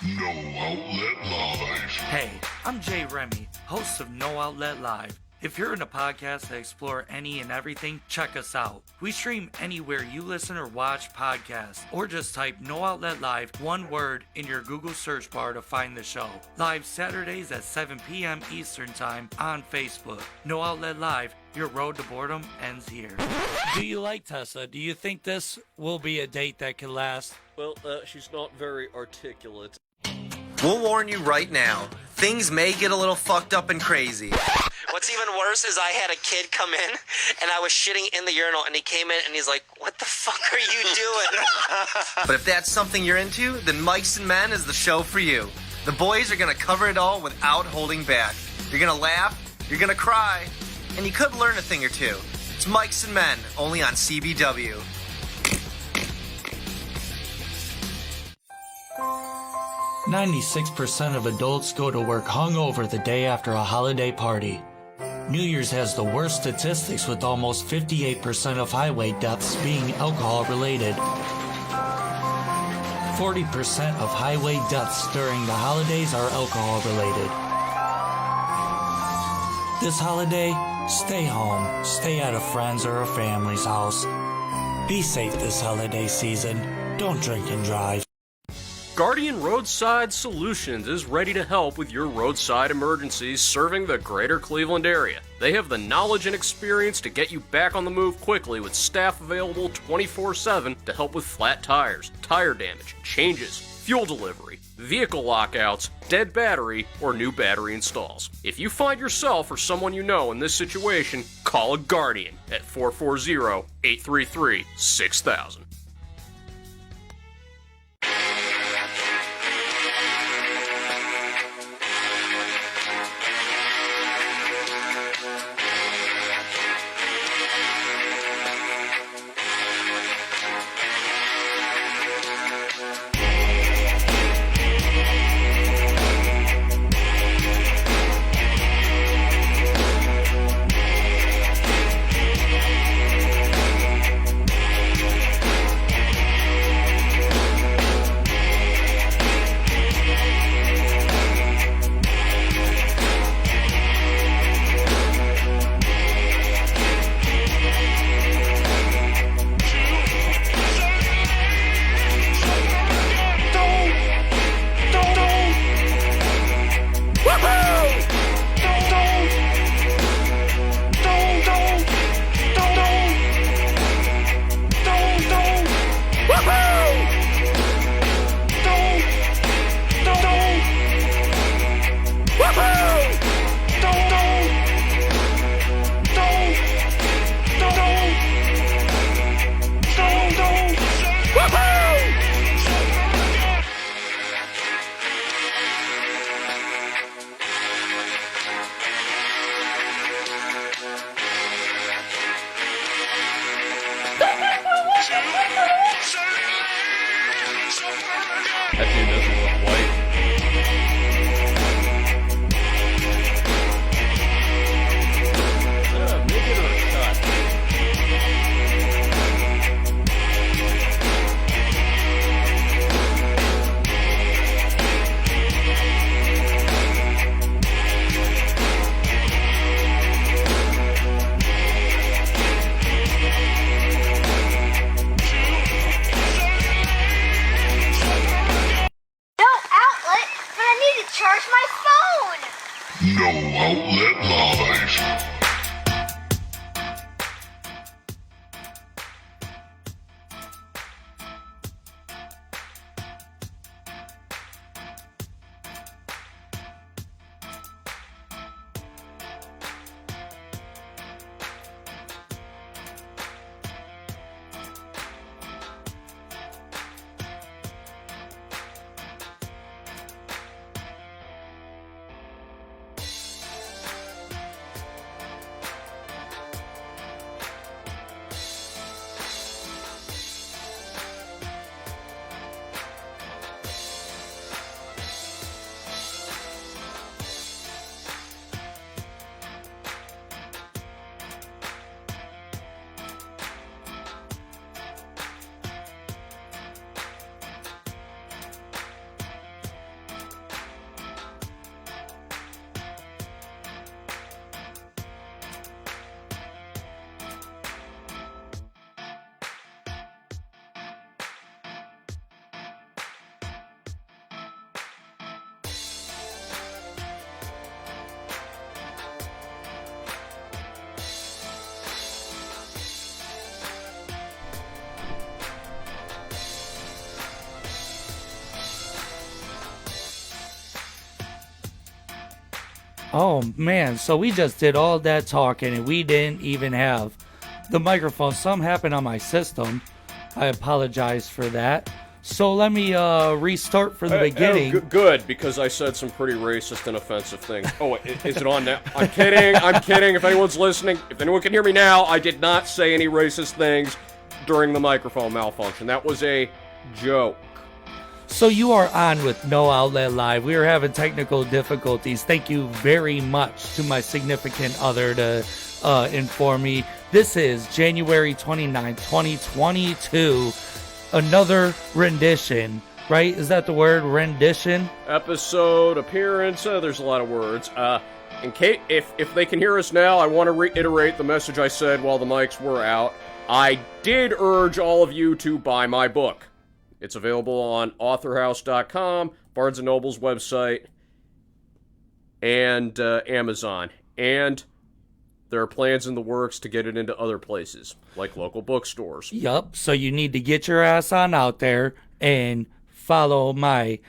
No Outlet Live. Hey, I'm Jay Remy, host of No Outlet Live. If you're in a podcast that explore any and everything, check us out. We stream anywhere you listen or watch podcasts, or just type No Outlet Live, one word, in your Google search bar to find the show. Live Saturdays at 7 p.m. Eastern Time on Facebook. No Outlet Live, your road to boredom ends here. Do you like Tessa? Do you think this will be a date that can last? Well, she's not very articulate. We'll warn you right now. Things may get a little fucked up and crazy. What's even worse is I had a kid come in, and I was shitting in the urinal, and he came in, and he's like, "What the fuck are you doing?" But if that's something you're into, then Mikes and Men is the show for you. The boys are gonna cover it all without holding back. You're gonna laugh, you're gonna cry, and you could learn a thing or two. It's Mikes and Men, only on CBW. "96% of adults go to work hungover the day after a holiday party. New Year's has the worst statistics, with almost 58% of highway deaths being alcohol-related. 40% of highway deaths during the holidays are alcohol-related. This holiday, stay home, stay at a friend's or a family's house. Be safe this holiday season. Don't drink and drive." Guardian Roadside Solutions is ready to help with your roadside emergencies serving the greater Cleveland area. They have the knowledge and experience to get you back on the move quickly, with staff available 24/7 to help with flat tires, tire damage, changes, fuel delivery, vehicle lockouts, dead battery, or new battery installs. If you find yourself or someone you know in this situation, call a Guardian at 440-833-6000. That dude doesn't look white. Make it or a cut? Charge my phone! No Outlet Live. Oh, man. So we just did all that talking and we didn't even have the microphone. Something happened on my system. I apologize for that. So let me restart from the beginning. Good, because I said some pretty racist and offensive things. Oh, wait, is it on now? I'm kidding. If anyone's listening, if anyone can hear me now, I did not say any racist things during the microphone malfunction. That was a joke. So you are on with No Outlet Live. We are having technical difficulties. Thank you very much to my significant other to inform me. This is January 29, 2022. Another rendition, right? Is that the word, rendition? Episode, appearance, there's a lot of words. In case, if they can hear us now, I want to reiterate the message I said while the mics were out. I did urge all of you to buy my book. It's available on authorhouse.com, Barnes & Noble's website, and Amazon. And there are plans in the works to get it into other places, like local bookstores. Yup, so you need to get your ass on out there and follow my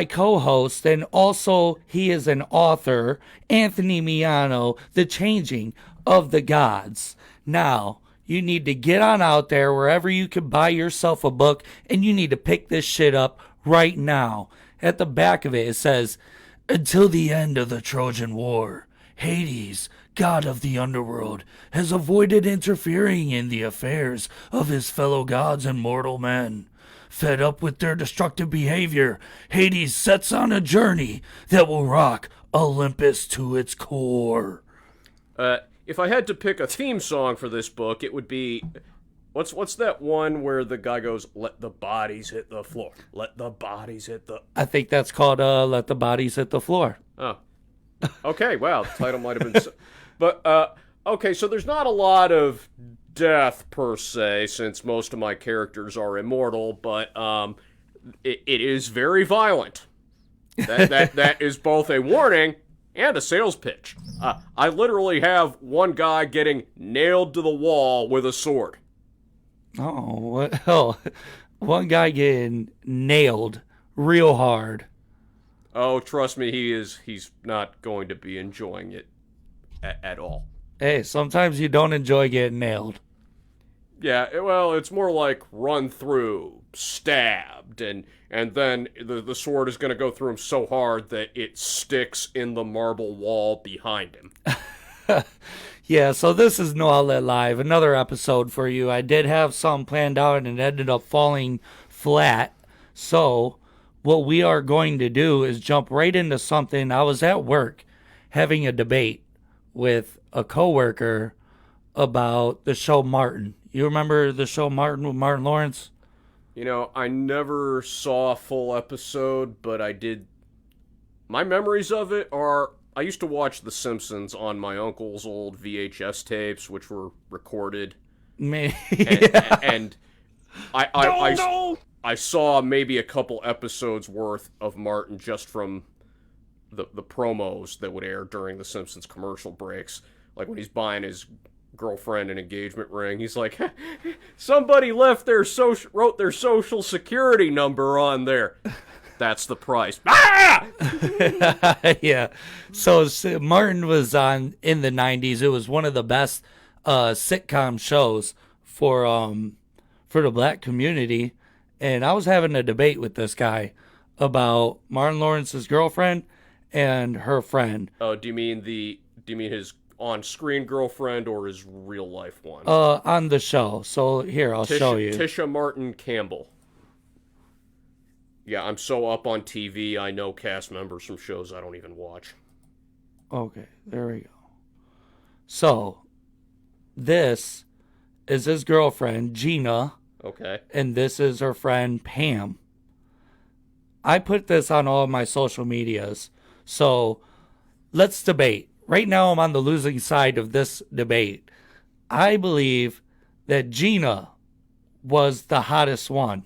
co-host, and also he is an author, Anthony Miano, The Changing of the Gods. Now, you need to get on out there wherever you can buy yourself a book, and you need to pick this shit up right now. At the back of it, it says, until the end of the Trojan War, Hades, god of the underworld, has avoided interfering in the affairs of his fellow gods and mortal men. Fed up with their destructive behavior, Hades sets on a journey that will rock Olympus to its core. If I had to pick a theme song for this book, it would be... What's that one where the guy goes, let the bodies hit the floor, let the bodies hit the... I think that's called Let the Bodies Hit the Floor. Oh. Okay, wow, the title might have been... But, okay, so there's not a lot of death, per se, since most of my characters are immortal, but it is very violent. That is both a warning and a sales pitch. I literally have one guy getting nailed to the wall with a sword. Oh, what? Oh, one guy getting nailed real hard. Oh, trust me, he's not going to be enjoying it at all. Hey, sometimes you don't enjoy getting nailed. Yeah, well, it's more like run through, stabbed, and then the sword is going to go through him so hard that it sticks in the marble wall behind him. Yeah, so this is No Outlet Live, another episode for you. I did have some planned out and it ended up falling flat. So what we are going to do is jump right into something. I was at work having a debate with a coworker about the show Martin. You remember the show Martin with Martin Lawrence? You know, I never saw a full episode, but I did. My memories of it are, I used to watch The Simpsons on my uncle's old VHS tapes, which were recorded. Man, and I saw maybe a couple episodes worth of Martin just from the promos that would air during The Simpsons commercial breaks. Like when he's buying his girlfriend an engagement ring, he's like, somebody wrote their social security number on there. That's the price. Ah! Yeah. So Martin was on in the 90s. It was one of the best sitcom shows for the black community. And I was having a debate with this guy about Martin Lawrence's girlfriend and her friend. Oh, do you mean his on-screen girlfriend or his real-life one? On the show. So here, I'll show you. Tisha Martin Campbell. Yeah, I'm so up on TV, I know cast members from shows I don't even watch. Okay, there we go. So, this is his girlfriend, Gina. Okay. And this is her friend, Pam. I put this on all of my social medias. So, let's debate. Right now, I'm on the losing side of this debate. I believe that Gina was the hottest one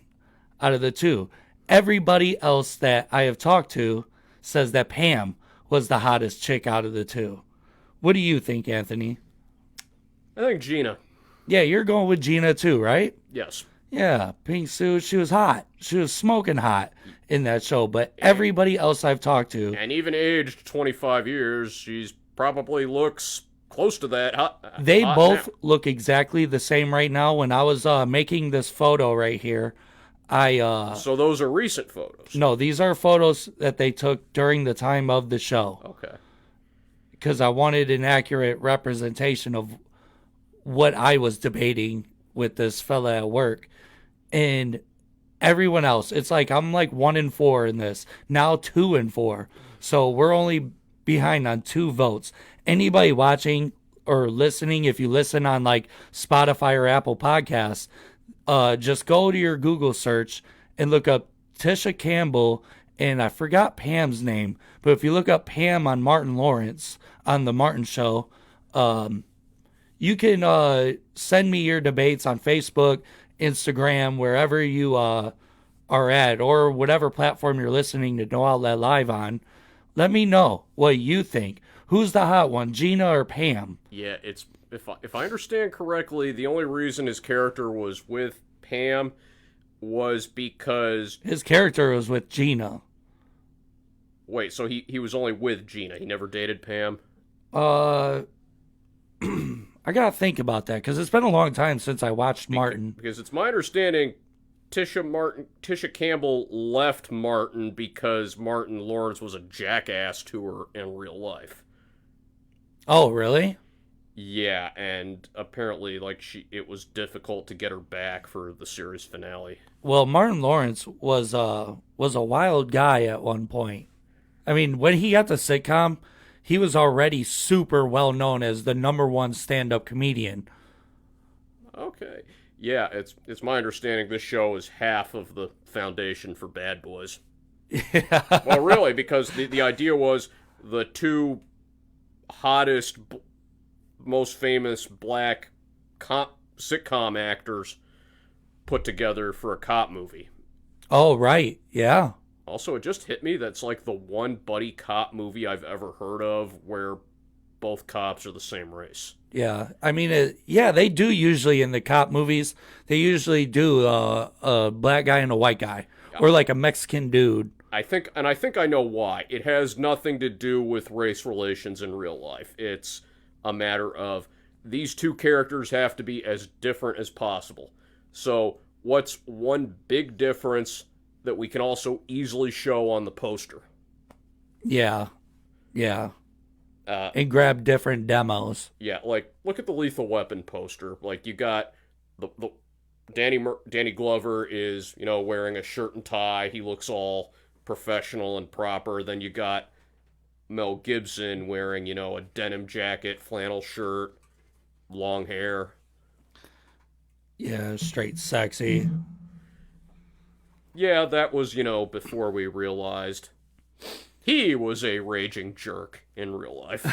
out of the two. Everybody else that I have talked to says that Pam was the hottest chick out of the two. What do you think, Anthony? I think Gina. Yeah, you're going with Gina too, right? Yes. Yeah, pink suit. She was hot. She was smoking hot in that show. But everybody else I've talked to... And even aged 25 years, she's probably looks close to that. They hot both now. look exactly the same right now. When I was making this photo right here, So those are recent photos. no, these are photos that they took during the time of the show. Okay. Because I wanted an accurate representation of what I was debating with this fella at work. And everyone else, it's like I'm like 1-4 in this. Now 2-4. So we're only behind on 2 votes. Anybody watching or listening, if you listen on like Spotify or Apple Podcasts, just go to your Google search and look up Tisha Campbell, and I forgot Pam's name, but if you look up Pam on Martin Lawrence on the Martin Show, you can send me your debates on Facebook, Instagram, wherever you are at, or whatever platform you're listening to No Outlet Live on. Let me know what you think. Who's the hot one, Gina or Pam? Yeah, it's if I understand correctly, the only reason his character was with Pam was because His character was with Gina. wait, so he was only with Gina. He never dated Pam. I gotta think about that because it's been a long time since I watched Martin. Because it's my understanding Tisha Campbell left Martin because Martin Lawrence was a jackass to her in real life. Oh, really? Yeah, and apparently, like, it was difficult to get her back for the series finale. Well, Martin Lawrence was a wild guy at one point. I mean, when he got the sitcom, he was already super well known as the #1 stand-up comedian. Okay. Yeah, it's my understanding this show is half of the foundation for Bad Boys. Yeah. Well, really, because the idea was the 2 hottest, most famous black sitcom actors put together for a cop movie. Oh, right. Yeah. Also, it just hit me that's like the one buddy cop movie I've ever heard of where both cops are the same race. Yeah. I mean, they do usually in the cop movies, they usually do a black guy and a white guy. Or like a Mexican dude. I think I know why. It has nothing to do with race relations in real life. It's a matter of these 2 characters have to be as different as possible. So, what's one big difference that we can also easily show on the poster? Yeah. Yeah. And grab different demos. Yeah, like, look at the Lethal Weapon poster. Like, you got the Danny Glover is, wearing a shirt and tie. He looks all professional and proper. Then you got Mel Gibson wearing, a denim jacket, flannel shirt, long hair. Yeah, straight sexy. Yeah, that was, before we realized he was a raging jerk in real life.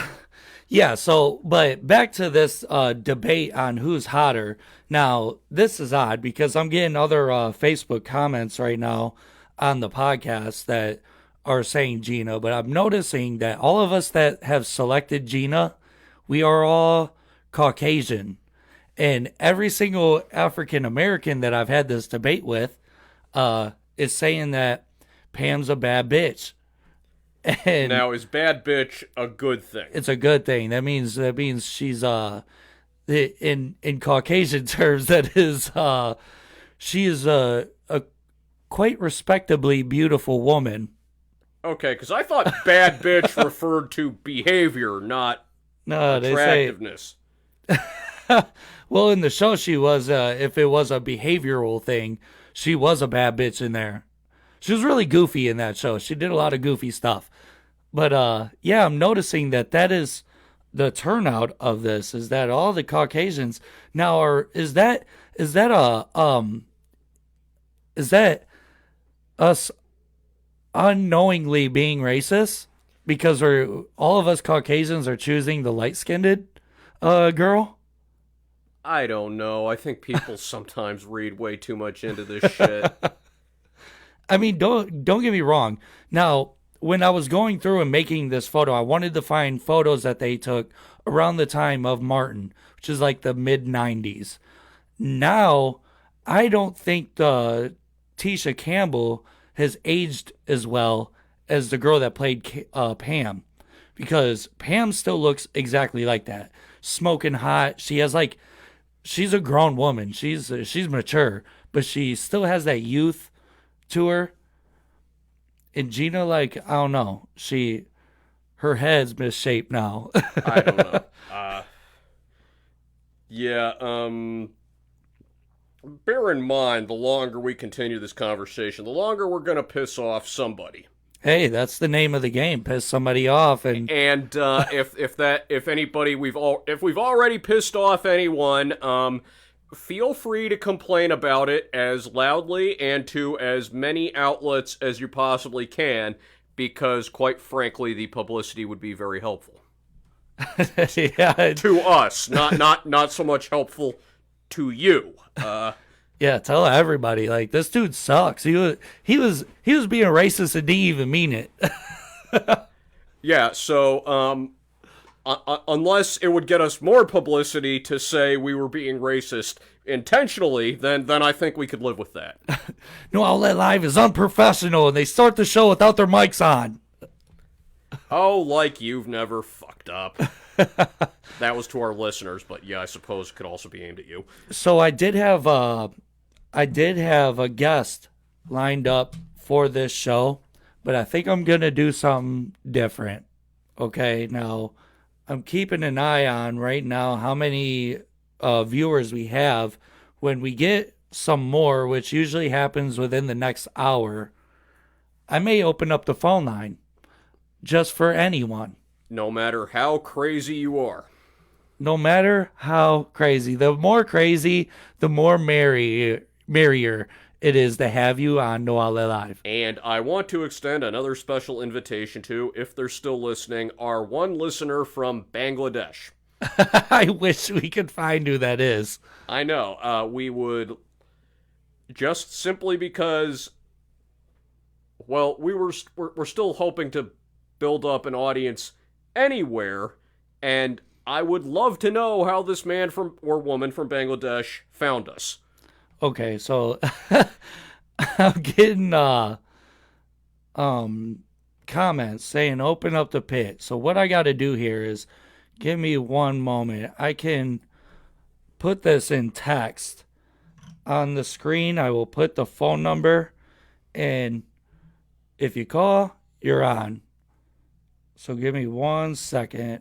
Yeah, so, but back to this debate on who's hotter. Now, this is odd because I'm getting other Facebook comments right now on the podcast that are saying Gina, but I'm noticing that all of us that have selected Gina, we are all Caucasian. And every single African American that I've had this debate with is saying that Pam's a bad bitch. And now, is bad bitch a good thing? it's a good thing. That means she's in Caucasian terms, that is she is a quite respectably beautiful woman. Okay, because I thought bad bitch referred to behavior, not No, they say, attractiveness. well, in the show she was if it was a behavioral thing, she was a bad bitch in there. She was really goofy in that show. She did a lot of goofy stuff. But yeah, I'm noticing that is the turnout of this, is that all the Caucasians now is that us unknowingly being racist because all of us Caucasians are choosing the light-skinned girl? I don't know. I think people sometimes read way too much into this shit. I mean, don't get me wrong. Now, when I was going through and making this photo, I wanted to find photos that they took around the time of Martin, which is like the mid-90s. Now, I don't think Tisha Campbell has aged as well as the girl that played Pam. because Pam still looks exactly like that. Smoking hot. She has like, she's a grown woman. She's mature, but she still has that youth to her. And Gina, like, I don't know. Her head's misshaped now. I don't know. Bear in mind, the longer we continue this conversation, the longer we're going to piss off somebody. Hey, that's the name of the game. Piss somebody off, and if we've already pissed off anyone, feel free to complain about it as loudly and to as many outlets as you possibly can, because quite frankly, the publicity would be very helpful. Yeah, to us, not so much helpful to you. Yeah, tell everybody, like, this dude sucks. He was being racist and didn't even mean it. Yeah, so unless it would get us more publicity to say we were being racist intentionally, then I think we could live with that. No Outlet Live is unprofessional, and they start the show without their mics on. Oh, like you've never fucked up. That was to our listeners, but yeah, I suppose it could also be aimed at you. So I did have a guest lined up for this show, but I think I'm gonna do something different. Okay, now I'm keeping an eye on right now how many viewers we have. When we get some more, which usually happens within the next hour, I may open up the phone line just for anyone. No matter how crazy you are. No matter how crazy. The more crazy, the more merrier it is to have you on No Outlet Live. And I want to extend another special invitation to, if they're still listening, our one listener from Bangladesh. I wish we could find who that is. I know. We would, just simply because, well, we're still hoping to build up an audience anywhere, and I would love to know how this man or woman from Bangladesh found us. Okay, so I'm getting comments saying open up the pit. So what I got to do here is give me one moment. I can put this in text on the screen. I will put the phone number, and if you call, you're on. So give me 1 second.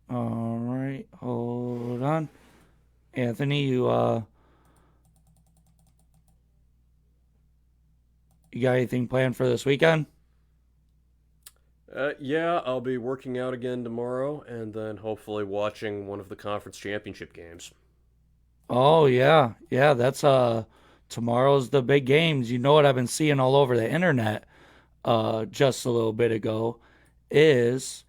All right, hold on. Anthony, you got anything planned for this weekend? Yeah, I'll be working out again tomorrow, and then hopefully watching one of the conference championship games. Oh, yeah. Yeah, that's tomorrow's the big games. You know what I've been seeing all over the internet just a little bit ago is...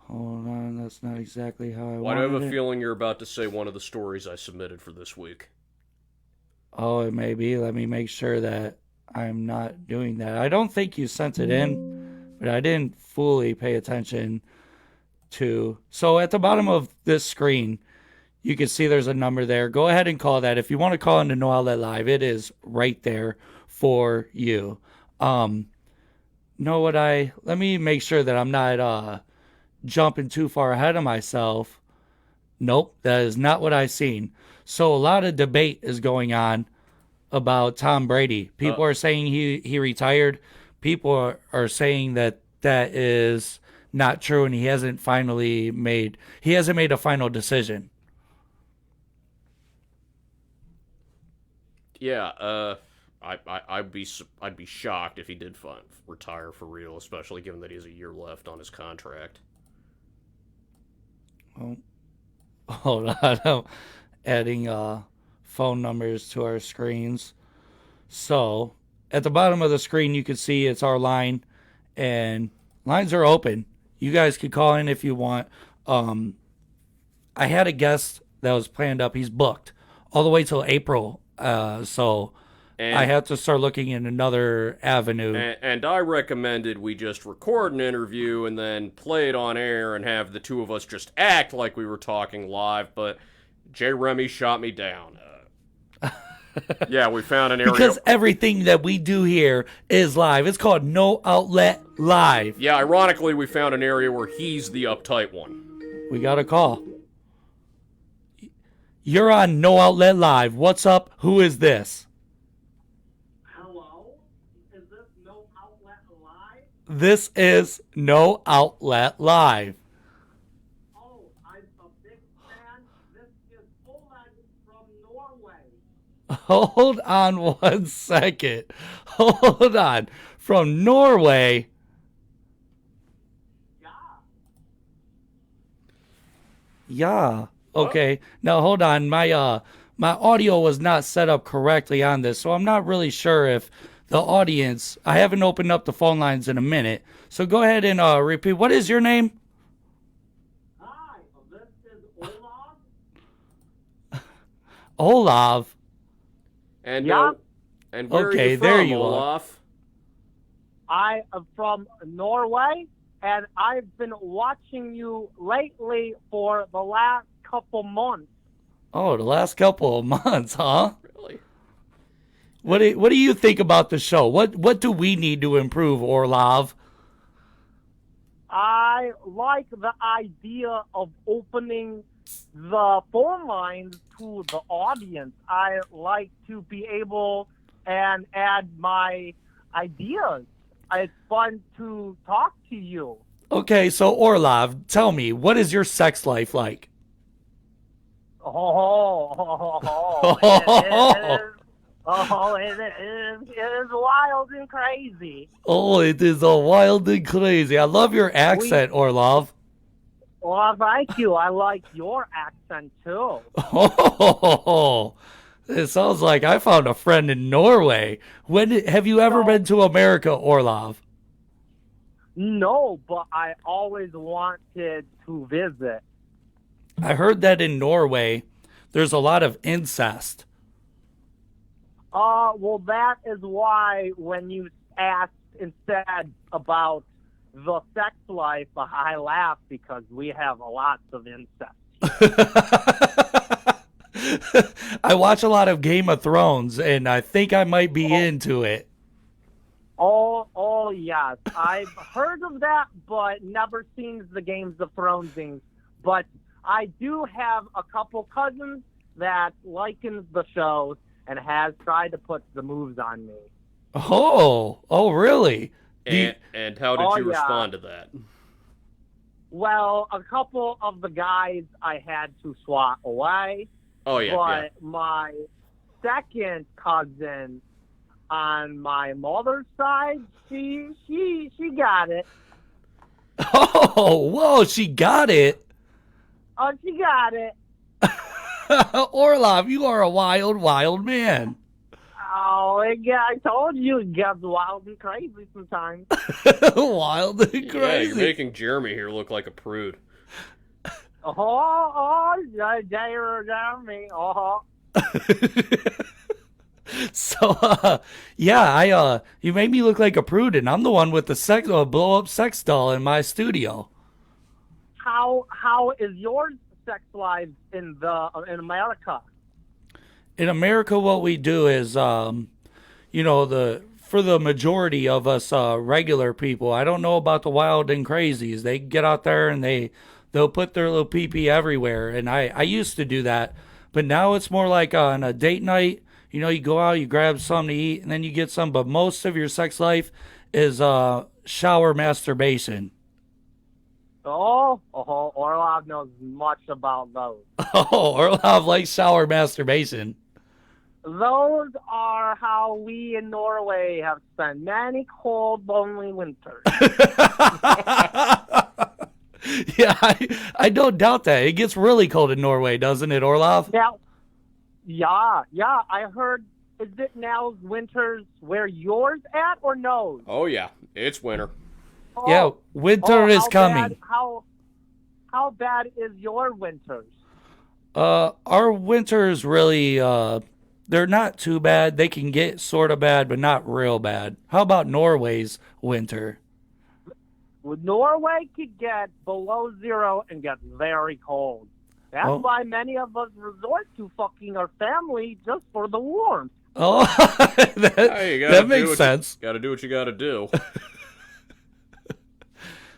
Hold on, that's not exactly how I wanted it. Why do I have a feeling you're about to say one of the stories I submitted for this week? Oh, it may be. Let me make sure that I'm not doing that. I don't think you sent it in, but I didn't fully pay attention to... So at the bottom of this screen, you can see there's a number there. Go ahead and call that. If you want to call into No Outlet Live, it is right there for you. Let me make sure that I'm not jumping too far ahead of myself. Nope, that is not what I've seen. So a lot of debate is going on about Tom Brady. People are saying he retired. People are saying that is not true, and he hasn't made a final decision. Yeah, I'd be shocked if he did retire for real, especially given that he has a year left on his contract. Oh, hold on, I'm adding phone numbers to our screens. So at the bottom of the screen, you can see it's our line, and lines are open. You guys can call in if you want. I had a guest that was planned up. He's booked all the way till April. So I have to start looking in another avenue. And I recommended we just record an interview and then play it on air and have the two of us just act like we were talking live, but J. Remy shot me down. Yeah, we found an area. Because everything that we do here is live. It's called No Outlet Live. Yeah, ironically, we found an area where he's the uptight one. We got a call. You're on No Outlet Live. What's up? Who is this? Hello? Is this No Outlet Live? This is No Outlet Live. Oh, I'm a big fan. This is Oleg from Norway. Hold on 1 second. Hold on. From Norway. Yeah. Okay. Now hold on. My audio was not set up correctly on this, so I'm not really sure if the audience. I haven't opened up the phone lines in a minute, so go ahead and repeat. What is your name? Hi, this is Olaf. Olav. And Yeah. and where Okay, are you from, there you are. Olaf? I am from Norway, and I've been watching you lately for the last couple months. Oh, the last couple of months, huh? Really? What do you think about the show? What do we need to improve, Orlov? I like the idea of opening the phone lines to the audience. I like to be able and add my ideas. It's fun to talk to you. Okay, so Orlov, tell me, what is your sex life like? It is wild and crazy. Oh, it is a wild and crazy. I love your accent, Orlov. Well, thank you. I like your accent too. Oh, it sounds like I found a friend in Norway. Have you ever been to America, Orlov? No, but I always wanted to visit. I heard that in Norway, there's a lot of incest. Well, that is why when you asked instead about the sex life, I laughed because we have lots of incest. I watch a lot of Game of Thrones, and I think I might be into it. Oh, yes. I've heard of that, but never seen the Games of Thrones things. But I do have a couple cousins that likens the show and has tried to put the moves on me. Oh, really? And how did you respond to that? Well, a couple of the guys I had to swat away. Oh, yeah. But my second cousin on my mother's side, she got it. Oh, whoa, she got it. Oh, she got it. Orlov, you are a wild, wild man. Oh, I told you it gets wild and crazy sometimes. Wild and Yeah, crazy. you're making Jeremy here look like a prude. Jeremy. So, you made me look like a prude, and I'm the one with the blow-up sex doll in my studio. How is your sex life in America? In America, what we do is, for the majority of us regular people, I don't know about the wild and crazies. They get out there and they'll put their little pee-pee everywhere, and I used to do that, but now it's more like on a date night. You go out, you grab something to eat, and then you get some, but most of your sex life is shower masturbation. Orlov knows much about those. Oh, Orlov likes shower masturbation. Those are how we in Norway have spent many cold, lonely winters. Yeah, I don't doubt that. It gets really cold in Norway, doesn't it, Orlov? Yeah. I heard. Is it now winters where yours at or no? Oh, yeah. It's winter. Yeah, winter is coming. Bad, how bad is your winters? Our winters really, they're not too bad. They can get sort of bad, but not real bad. How about Norway's winter? Well, Norway could get below zero and get very cold. That's why many of us resort to fucking our family just for the warmth. Oh, that makes sense. Got to do what you got to do.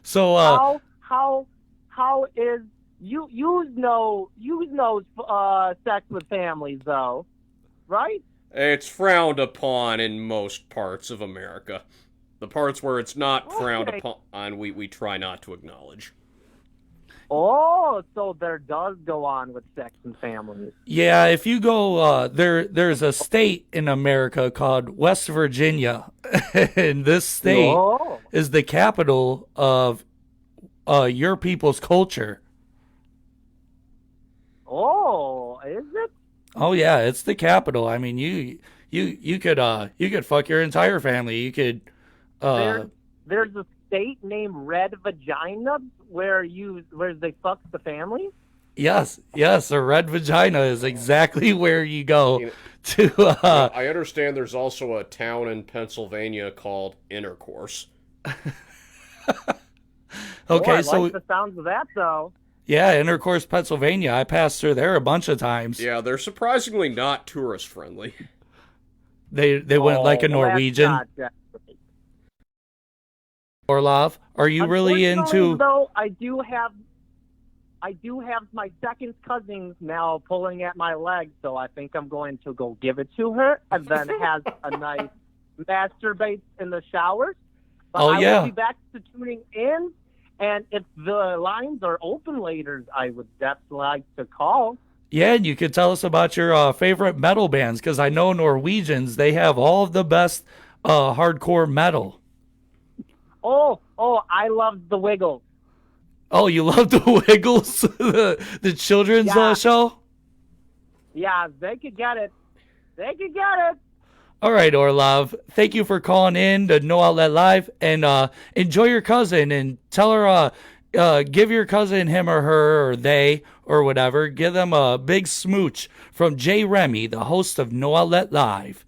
So, how is you know sex with families though, right? It's frowned upon in most parts of America. The parts where it's not frowned upon, we try not to acknowledge. Oh, so there does go on with sex and families. yeah, if you go, there's a state in America called West Virginia, and this state is the capital of your people's culture. Oh, is it? Oh yeah, it's the capital. I mean, you could fuck your entire family. You could. There's a state named Red Vagina where they fuck the family. Yes, a red vagina is exactly where you go to. I understand there's also a town in Pennsylvania called Intercourse. Okay, I so like the sounds of that though. Yeah, Intercourse, Pennsylvania. I passed through there a bunch of times. Yeah, they're surprisingly not tourist friendly. They went like a Norwegian. Orlov, are you really into? Though I do have my second cousin now pulling at my leg, so I think I'm going to go give it to her, and then has a nice masturbate in the showers. But I will be back to tuning in, and if the lines are open later, I would definitely like to call. Yeah, and you could tell us about your favorite metal bands, because I know Norwegians, they have all of the best hardcore metal. Oh, I love the Wiggles. Oh, you love the Wiggles? the children's show? Yeah, they could get it. All right, Orlov. Thank you for calling in to No Outlet Live, and enjoy your cousin, and tell her, give your cousin, him or her or they or whatever, give them a big smooch from Jay Remy, the host of No Outlet Live.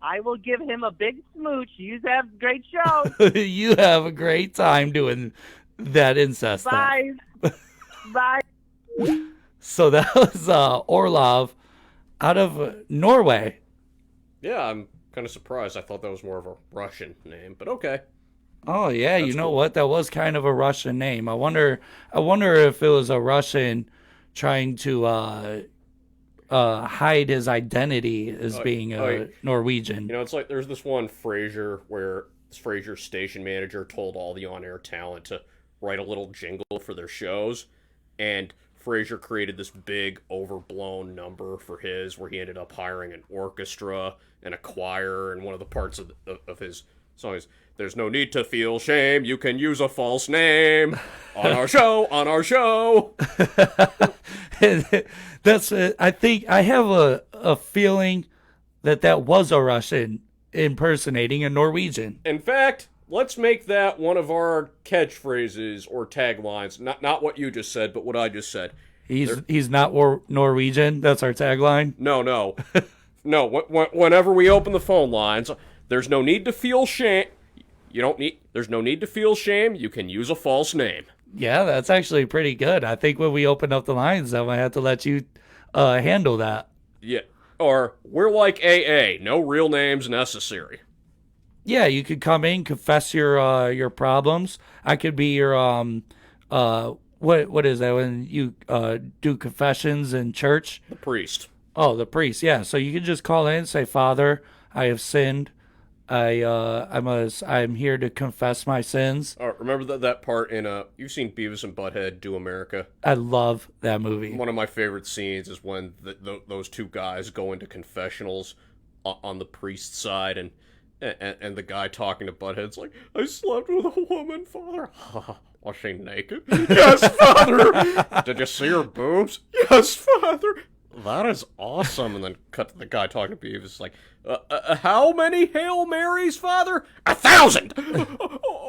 I will give him a big smooch. You have a great show. You have a great time doing that incest Bye. stuff. Bye. So that was Orlov out of Norway. Yeah, I'm kind of surprised. I thought that was more of a Russian name, but okay. Oh yeah, That's you know cool. what? That was kind of a Russian name. I wonder if it was a Russian trying to hide his identity as being Norwegian. You know, it's like there's this one Frasier where Frasier's station manager told all the on-air talent to write a little jingle for their shows, and Frasier created this big, overblown number for his, where he ended up hiring an orchestra and a choir, and one of the parts of his song is, "There's no need to feel shame, you can use a false name on our show, on our show." That's I think I have a feeling that was a Russian impersonating a Norwegian. In fact, let's make that one of our catchphrases or taglines. Not what you just said, but what I just said. He's not Norwegian. That's our tagline. No. No, whenever we open the phone lines, there's no need to feel shame. There's no need to feel shame. You can use a false name. Yeah, that's actually pretty good. I think when we open up the lines, I might have to let you handle that. Yeah. Or, we're like AA, no real names necessary. Yeah, you could come in, confess your problems. I could be your what is that when you do confessions in church? The priest. Oh, the priest. Yeah. So you can just call in and say, "Father, I have sinned. I'm here to confess my sins." Remember that part in you've seen Beavis and Butthead Do America? I love that movie. One of my favorite scenes is when those two guys go into confessionals on the priest's side, and the guy talking to Butthead's like, "I slept with a woman, Father." Was she naked? Yes, Father. Did you see her boobs? Yes, Father. That is awesome. And then cut to the guy talking to Beavis, like, how many Hail Marys, Father? 1,000.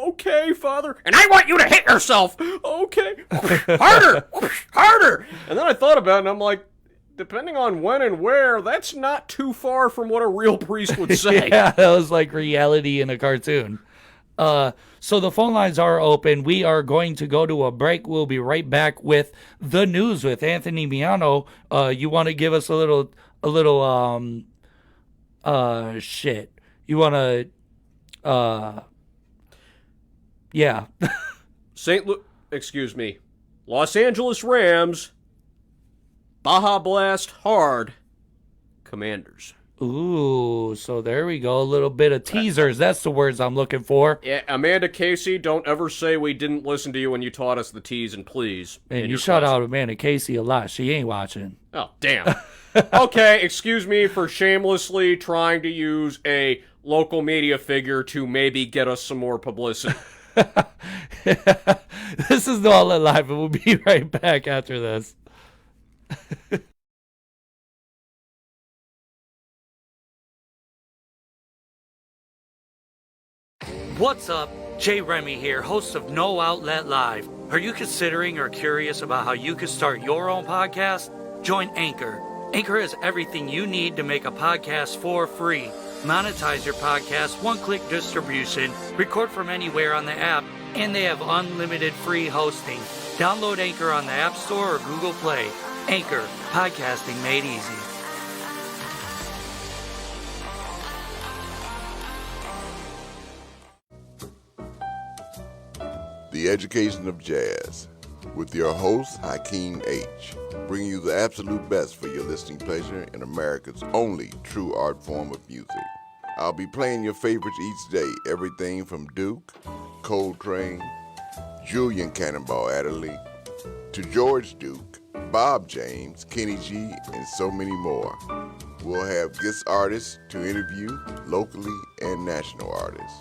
Okay, Father. And I want you to hit yourself. Okay. Harder. Harder. And then I thought about it, and I'm like, depending on when and where, that's not too far from what a real priest would say. Yeah, that was like reality in a cartoon. So the phone lines are open. We are going to go to a break. We'll be right back with the news with Anthony Miano. You want to give us a little shit. You want to, yeah. Los Angeles Rams, Baja Blast hard, Commanders. Ooh, so there we go. A little bit of teasers. That's the words I'm looking for. Yeah, Amanda Casey, don't ever say we didn't listen to you when you taught us the T's and please. Man, you shout out Amanda Casey a lot. She ain't watching. Oh, damn. Okay, excuse me for shamelessly trying to use a local media figure to maybe get us some more publicity. This is No Outlet Live, and we'll be right back after this. What's up? Jay Remy here, host of No Outlet Live. Are you considering or curious about how you could start your own podcast? Join Anchor. Anchor has everything you need to make a podcast for free. Monetize your podcast, one-click distribution, record from anywhere on the app, and they have unlimited free hosting. Download Anchor on the App Store or Google Play. Anchor, podcasting made easy. The Education of Jazz, with your host, Hakeem H., bringing you the absolute best for your listening pleasure in America's only true art form of music. I'll be playing your favorites each day, everything from Duke, Coltrane, Julian Cannonball Adderley, to George Duke, Bob James, Kenny G, and so many more. We'll have guest artists to interview, locally and national artists,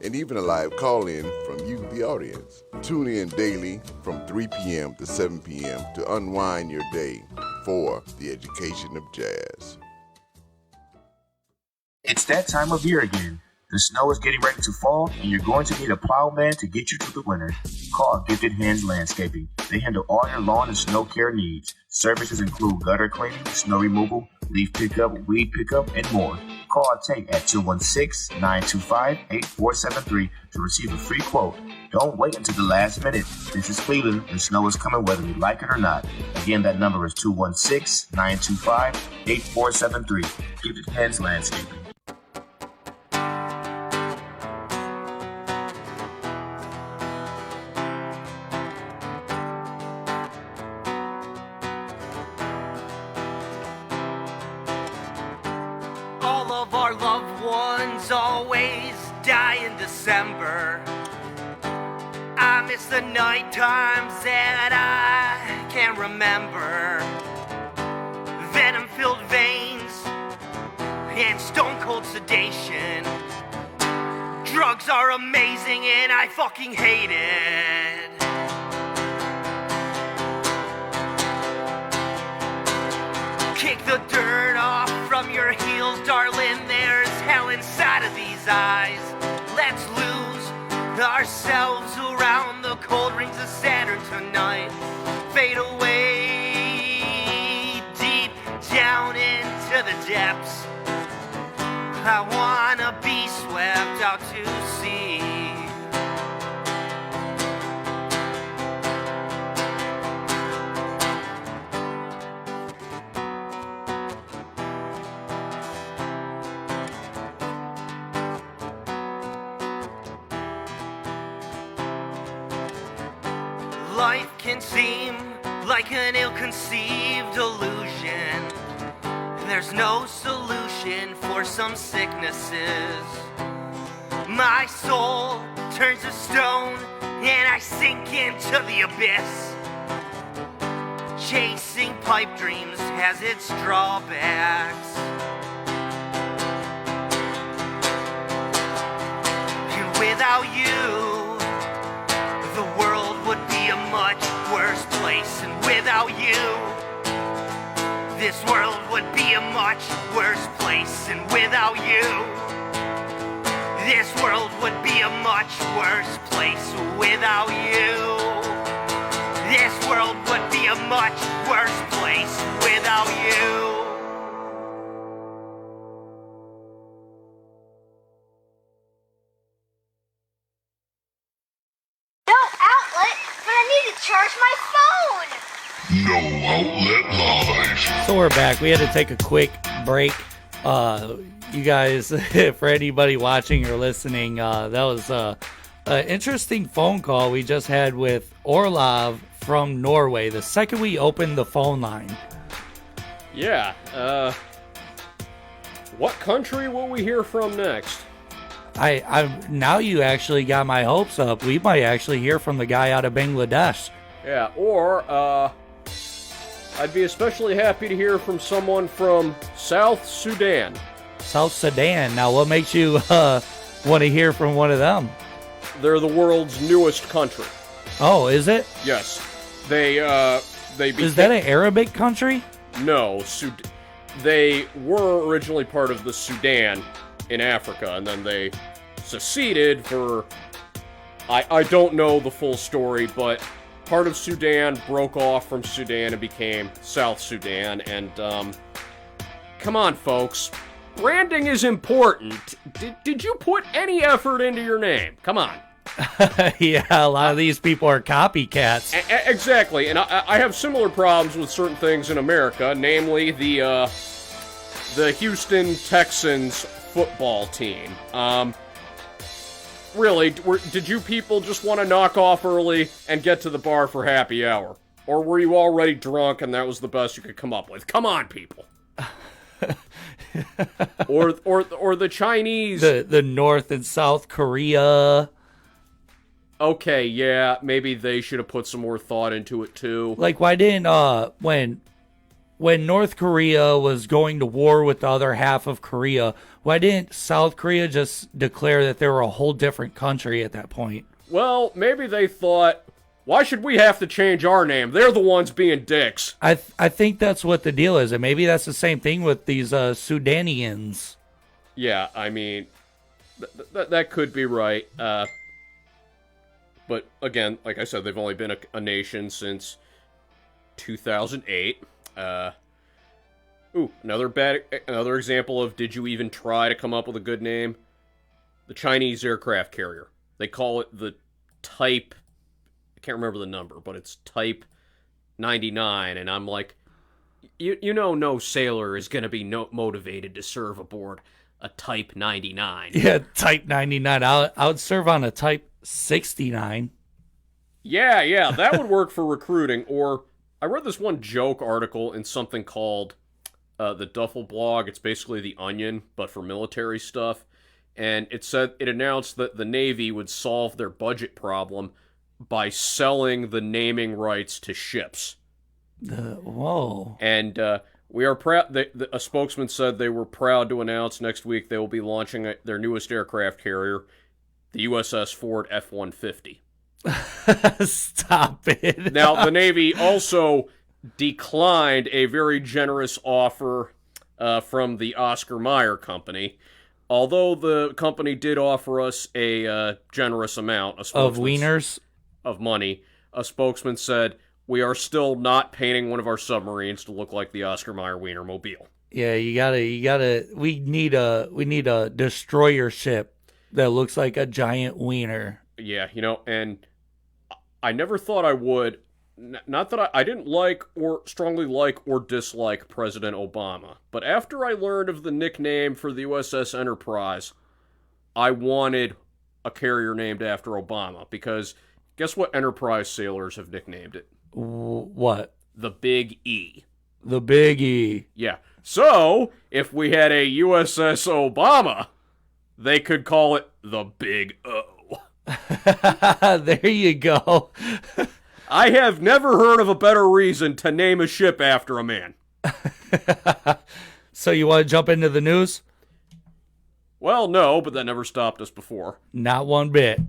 and even a live call-in from you, the audience. Tune in daily from 3 p.m. to 7 p.m. to unwind your day for the Education of Jazz. It's that time of year again. The snow is getting ready to fall, and you're going to need a plowman to get you through the winter. Call Gifted Hands Landscaping. They handle all your lawn and snow care needs. Services include gutter cleaning, snow removal, leaf pickup, weed pickup, and more. Call Tate at 216-925-8473 to receive a free quote. Don't wait until the last minute. This is Cleveland, and snow is coming whether we like it or not. Again, that number is 216-925-8473. Gifted Hands Landscaping. All of our loved ones always die in December. I miss the night times that I can't remember. Venom-filled veins and stone-cold sedation. Drugs are amazing and I fucking hate it. Kick the dirt off from your heels, darling. There's hell inside of these eyes. Let's lose ourselves around the cold rings of Saturn tonight. Fade away deep down into the depths. I wanna be swept out to sea. Life can seem like an ill-conceived illusion. There's no solution for some sicknesses. My soul turns to stone and I sink into the abyss. Chasing pipe dreams has its drawbacks. And without you, the world would be a much worse place. And without you, this world would be a much worse place. And without you, this world would be a much worse place. Without you, this world would be a much worse place. Without you. No Outlet Live. So we're back. We had to take a quick break. You guys, for anybody watching or listening, that was an interesting phone call we just had with Orlov from Norway. The second we opened the phone line. Yeah. What country will we hear from next? I now you actually got my hopes up. We might actually hear from the guy out of Bangladesh. Yeah, or I'd be especially happy to hear from someone from South Sudan. South Sudan. Now, what makes you want to hear from one of them? They're the world's newest country. Oh, is it? Yes. They Is that an Arabic country? No, they were originally part of the Sudan in Africa, and then they seceded for... I don't know the full story, but part of Sudan broke off from Sudan and became South Sudan, and, come on, folks. Branding is important. Did you put any effort into your name? Come on. Yeah, a lot of these people are copycats. Exactly, and I have similar problems with certain things in America, namely the Houston Texans football team. Really, did you people just want to knock off early and get to the bar for happy hour? Or were you already drunk and that was the best you could come up with? Come on, people. or the Chinese. The North and South Korea. Okay, yeah, maybe they should have put some more thought into it too. Like, why didn't when North Korea was going to war with the other half of Korea, why didn't South Korea just declare that they were a whole different country at that point? Well, maybe they thought, why should we have to change our name? They're the ones being dicks. I think that's what the deal is, and maybe that's the same thing with these Sudanians. Yeah, I mean, that could be right. But again, like I said, they've only been a nation since 2008. Another example of did you even try to come up with a good name? The Chinese aircraft carrier. They call it the Type, I can't remember the number, but it's Type 99, and I'm like, you know no sailor is going to be motivated to serve aboard a Type 99. Yeah, Type 99. I would serve on a Type 69. Yeah, that would work for recruiting. Or I read this one joke article in something called the Duffel Blog. It's basically The Onion, but for military stuff. And it announced that the Navy would solve their budget problem by selling the naming rights to ships. Whoa. And we are proud. A spokesman said they were proud to announce next week they will be launching their newest aircraft carrier, the USS Ford F-150. Stop it. Now, the Navy also declined a very generous offer from the Oscar Mayer Company. Although the company did offer us a generous amount of wieners of money, a spokesman said, "We are still not painting one of our submarines to look like the Oscar Mayer Wienermobile." Yeah, you gotta. We need a destroyer ship that looks like a giant wiener. Yeah, and I never thought I would. Not that I didn't like or strongly like or dislike President Obama, but after I learned of the nickname for the USS Enterprise, I wanted a carrier named after Obama, because guess what Enterprise sailors have nicknamed it? What? The Big E. The Big E. Yeah. So, if we had a USS Obama, they could call it the Big O. There you go. I have never heard of a better reason to name a ship after a man. So you want to jump into the news? Well, no, but that never stopped us before. Not one bit.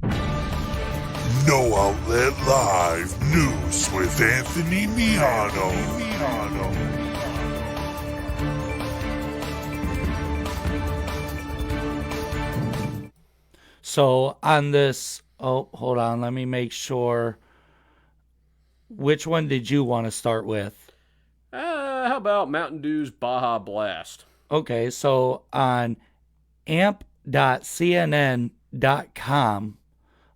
No Outlet Live News with Anthony Miano. So on this, hold on, let me make sure. Which one did you want to start with? How about Mountain Dew's Baja Blast? Okay, so on amp.cnn.com,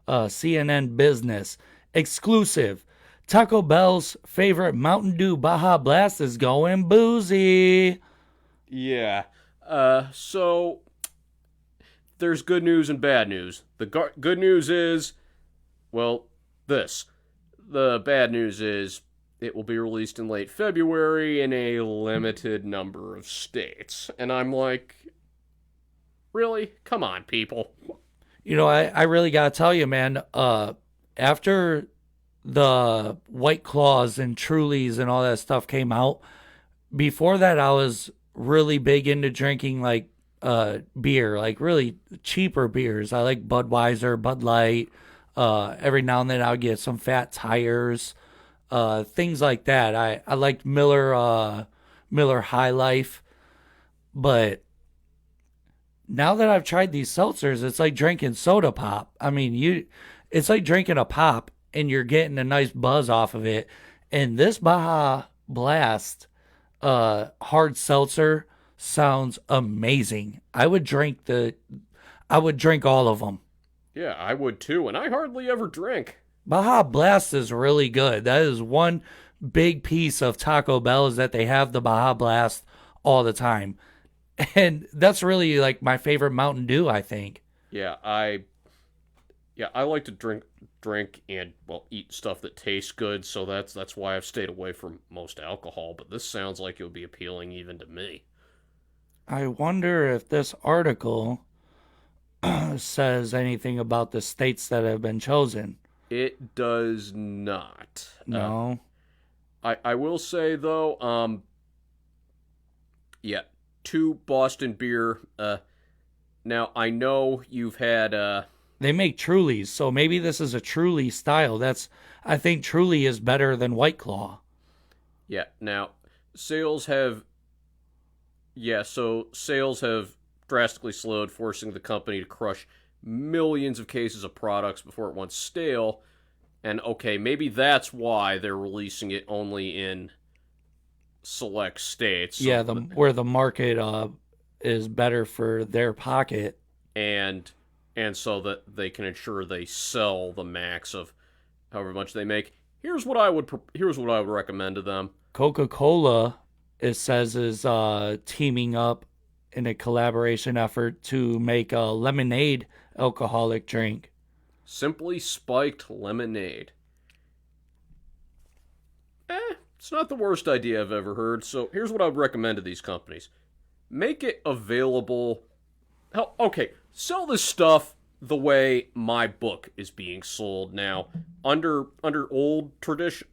CNN Business, exclusive, Taco Bell's favorite Mountain Dew Baja Blast is going boozy. Yeah. So there's good news and bad news. The good news is, well, this. The bad news is it will be released in late February in a limited number of states. And I'm like, really? Come on, people. You know, I really got to tell you, man, after the White Claws and Trulies and all that stuff came out, before that I was really big into drinking like beer, like really cheaper beers. I like Budweiser, Bud Light. Every now and then I would get some Fat Tires, things like that. I liked Miller High Life, but now that I've tried these seltzers, it's like drinking soda pop. I mean, it's like drinking a pop and you're getting a nice buzz off of it. And this Baja Blast hard seltzer sounds amazing. I would drink all of them. Yeah, I would too, and I hardly ever drink. Baja Blast is really good. That is one big piece of Taco Bell, is that they have the Baja Blast all the time. And that's really like my favorite Mountain Dew, I think. Yeah, I like to drink and, well, eat stuff that tastes good, so that's why I've stayed away from most alcohol, but this sounds like it would be appealing even to me. I wonder if this article says anything about the states that have been chosen. It does not. No. I will say, though, yeah, 2 Boston beer. Now, I know you've had... They make Trulies, so maybe this is a Truly style. I think Truly is better than White Claw. Yeah, now, sales have drastically slowed, forcing the company to crush millions of cases of products before it went stale. And okay, maybe that's why they're releasing it only in select states. Yeah, where the market is better for their pocket. And so that they can ensure they sell the max of however much they make. Here's what I would recommend to them. Coca-Cola, it says, is teaming up in a collaboration effort to make a lemonade alcoholic drink. Simply Spiked Lemonade. It's not the worst idea I've ever heard. So here's what I would recommend to these companies. Make it available. Okay, sell this stuff the way my book is being sold now. Under old tradition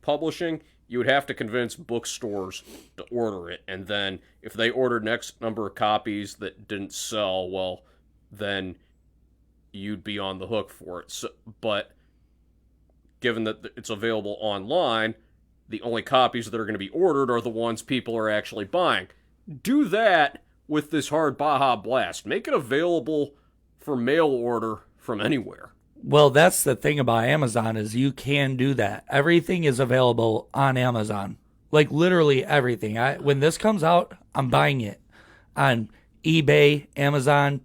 publishing, you would have to convince bookstores to order it, and then if they ordered next number of copies that didn't sell, well, then you'd be on the hook for it. So, but given that it's available online, the only copies that are going to be ordered are the ones people are actually buying. Do that with this hard Baja Blast. Make it available for mail order from anywhere. Well, that's the thing about Amazon, is you can do that. Everything is available on Amazon. Like literally everything. When this comes out, I'm buying it on eBay, Amazon.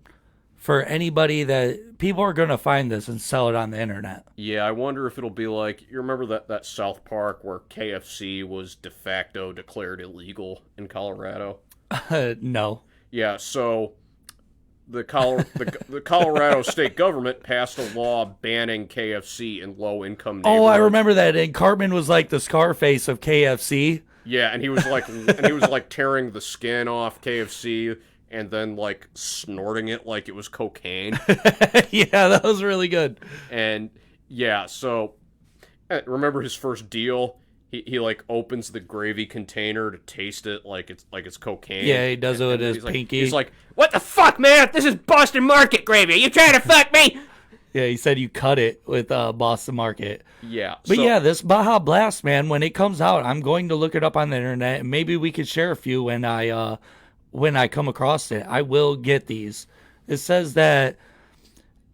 For anybody that people are going to find this and sell it on the internet. Yeah, I wonder if it'll be like, you remember that South Park where KFC was de facto declared illegal in Colorado? No. Yeah, so the Colorado state government passed a law banning KFC in low-income neighborhoods. Oh, I remember that. And Cartman was like the Scarface of KFC. Yeah, and he was like tearing the skin off KFC and then like snorting it like it was cocaine. Yeah, that was really good. And yeah, so remember his first deal? He like opens the gravy container to taste it like it's cocaine. Yeah, he does it with his pinky. He's like, "What the fuck, man? This is Boston Market gravy. Are you trying to fuck me?" Yeah, he said you cut it with Boston Market. Yeah. But yeah, this Baja Blast, man, when it comes out, I'm going to look it up on the internet, and maybe we could share a few when I come across it. I will get these. It says that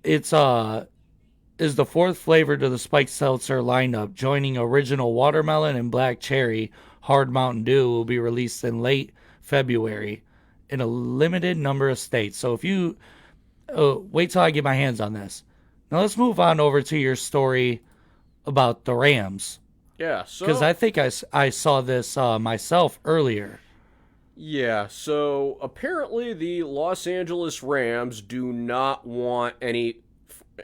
it's is the 4th flavor to the spiked seltzer lineup, joining original watermelon and black cherry. Hard Mountain Dew will be released in late February in a limited number of states. So if you wait till I get my hands on this. Now let's move on over to your story about the Rams. Yeah, so... Because I think I saw this myself earlier. Yeah, so apparently the Los Angeles Rams do not want any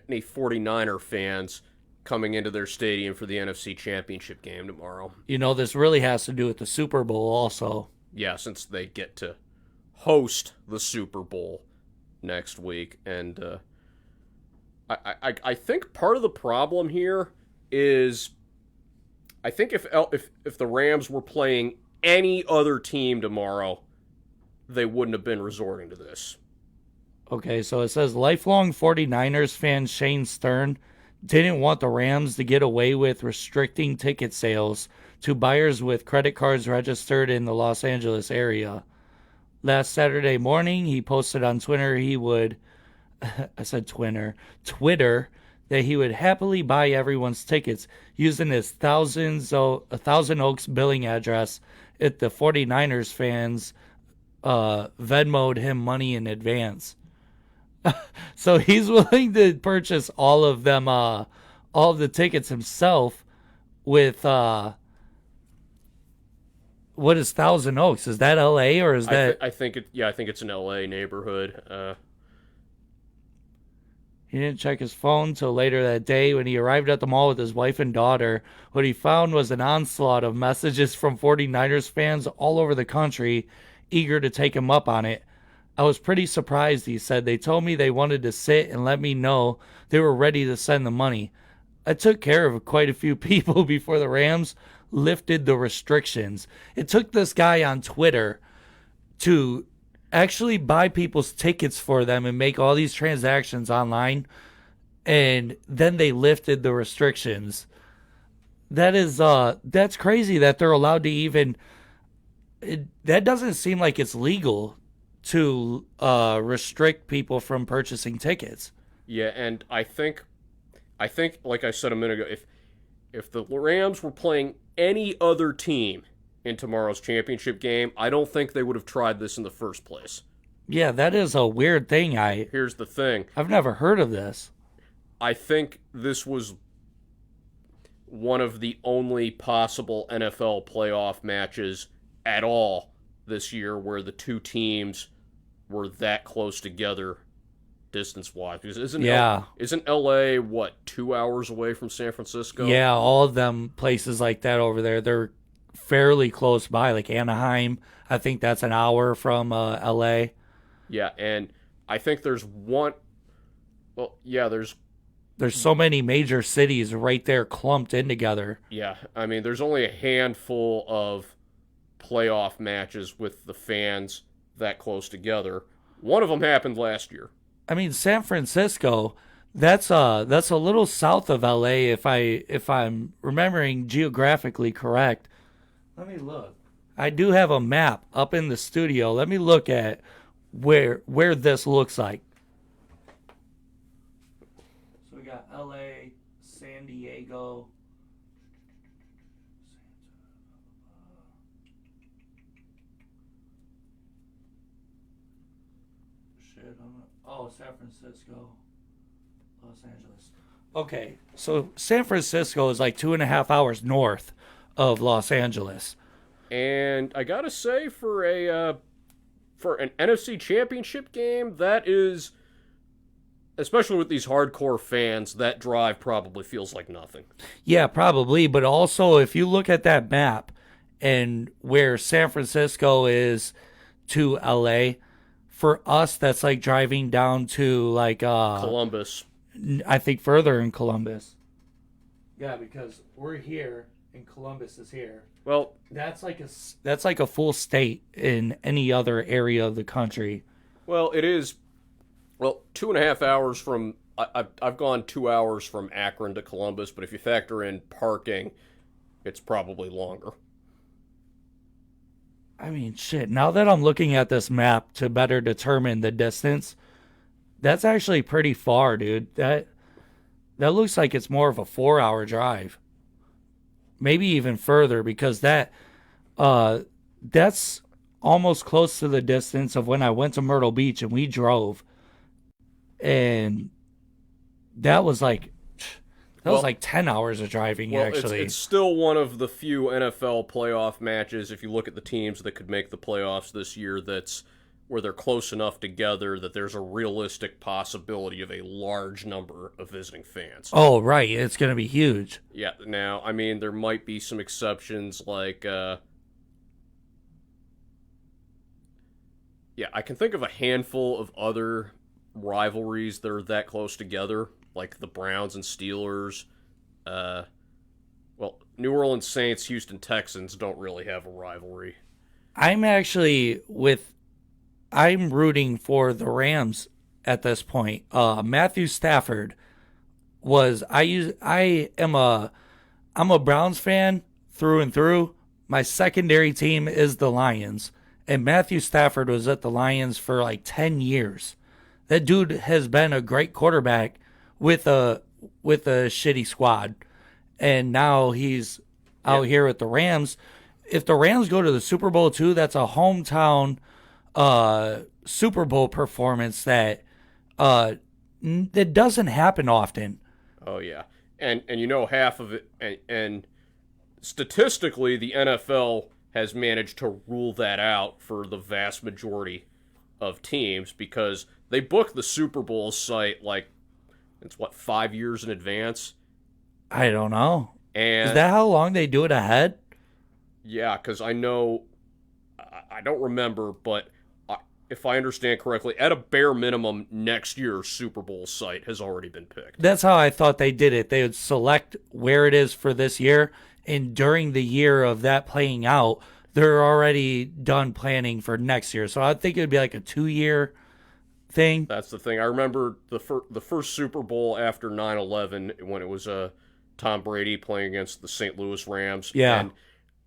49er fans coming into their stadium for the NFC Championship game tomorrow. You know, this really has to do with the Super Bowl also. Yeah, since they get to host the Super Bowl next week. And I think part of the problem here is, I think if the Rams were playing any other team tomorrow, they wouldn't have been resorting to this. Okay, so it says lifelong 49ers fan Shane Stern didn't want the Rams to get away with restricting ticket sales to buyers with credit cards registered in the Los Angeles area. Last Saturday morning, he posted on Twitter that he would happily buy everyone's tickets using his Thousand Oaks billing address if the 49ers fans Venmo'd him money in advance. So he's willing to purchase all of them, all of the tickets himself with, what is Thousand Oaks? Is that LA or is that? I think it's an LA neighborhood. He didn't check his phone till later that day when he arrived at the mall with his wife and daughter. What he found was an onslaught of messages from 49ers fans all over the country, eager to take him up on it. I was pretty surprised, he said. They told me they wanted to sit and let me know they were ready to send the money. I took care of quite a few people before the Rams lifted the restrictions. It took this guy on Twitter to actually buy people's tickets for them and make all these transactions online, and then they lifted the restrictions. That's crazy that they're allowed to even... that doesn't seem like it's legal to restrict people from purchasing tickets. Yeah, and I think, like I said a minute ago, if the Rams were playing any other team in tomorrow's championship game, I don't think they would have tried this in the first place. Yeah, that is a weird thing. Here's the thing. I've never heard of this. I think this was one of the only possible NFL playoff matches at all this year where the two teams were that close together distance-wise. Because isn't LA, 2 hours away from San Francisco? Yeah, all of them places like that over there, they're fairly close by. Like Anaheim, I think that's an hour from LA. Yeah, and I think there's there's so many major cities right there clumped in together. Yeah, I mean, there's only a handful of playoff matches with the fans that close together. One of them happened last year. I mean, San Francisco, that's a little south of LA if I'm remembering geographically correct. Let me look. I do have a map up in the studio. Let me look at where this looks like. So we got LA, San Diego. San Francisco, Los Angeles. Okay, so San Francisco is like 2.5 hours north of Los Angeles. And I gotta say, for an NFC Championship game, that is, especially with these hardcore fans, that drive probably feels like nothing. Yeah, probably. But also, if you look at that map and where San Francisco is to LA, for us, that's like driving down to like Columbus. I think further in Columbus. Yeah, because we're here and Columbus is here. Well, that's like a full state in any other area of the country. Well, it is. Well, 2.5 hours from. I've gone 2 hours from Akron to Columbus, but if you factor in parking, it's probably longer. I mean, shit, now that I'm looking at this map to better determine the distance, that's actually pretty far, dude. That looks like it's more of a 4-hour drive. Maybe even further, because that's almost close to the distance of when I went to Myrtle Beach and we drove. And that was like That was like 10 hours of driving, well, actually. It's still one of the few NFL playoff matches, if you look at the teams that could make the playoffs this year, that's where they're close enough together that there's a realistic possibility of a large number of visiting fans. Oh, right. It's going to be huge. Yeah, now, I mean, there might be some exceptions like... yeah, I can think of a handful of other rivalries that are that close together, like the Browns and Steelers. Well, New Orleans Saints, Houston Texans don't really have a rivalry. I'm rooting for the Rams at this point. Matthew Stafford I'm a Browns fan through and through. My secondary team is the Lions, and Matthew Stafford was at the Lions for like 10 years. That dude has been a great quarterback with a shitty squad, and now he's out here with the Rams. If the Rams go to the Super Bowl too, that's a hometown Super Bowl performance that doesn't happen often. Oh yeah, and you know half of it, and statistically, the NFL has managed to rule that out for the vast majority of teams because they book the Super Bowl site like it's 5 years in advance. I don't know. And is that how long they do it ahead? Yeah, because I know, I don't remember, but if I understand correctly, at a bare minimum, next year's Super Bowl site has already been picked. That's how I thought they did it. They would select where it is for this year, and during the year of that playing out, they're already done planning for next year. So I think it would be like a 2-year thing. That's the thing. I remember the first Super Bowl after 9/11 when it was Tom Brady playing against the St. Louis Rams. Yeah. And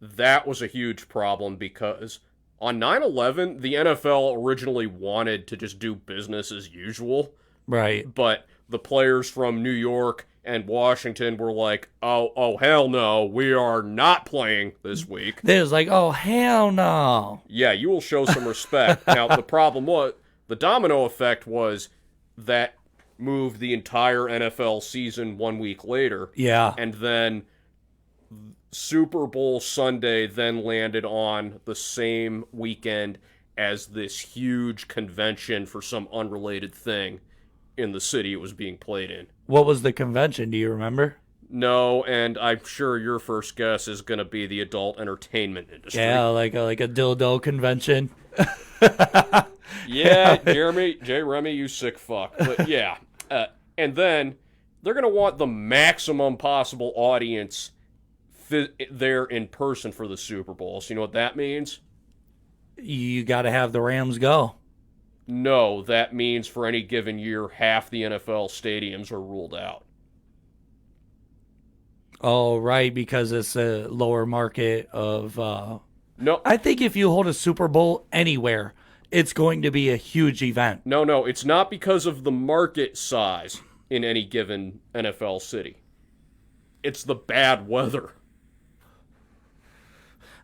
that was a huge problem because on 9/11, the NFL originally wanted to just do business as usual. Right. But the players from New York and Washington were like, oh, hell no, we are not playing this week. They was like, oh, hell no. Yeah, you will show some respect. Now, the problem was, the domino effect was that moved the entire NFL season 1 week later. Yeah. And then Super Bowl Sunday then landed on the same weekend as this huge convention for some unrelated thing in the city it was being played in. What was the convention? Do you remember? No, and I'm sure your first guess is going to be the adult entertainment industry. Yeah, like a dildo convention. Yeah, Jay Remy, you sick fuck. But yeah, and then they're going to want the maximum possible audience there in person for the Super Bowl. So you know what that means? You got to have the Rams go. No, that means for any given year, half the NFL stadiums are ruled out. Oh, right, because it's a lower market of... No, I think if you hold a Super Bowl anywhere, it's going to be a huge event. No, it's not because of the market size in any given NFL city. It's the bad weather.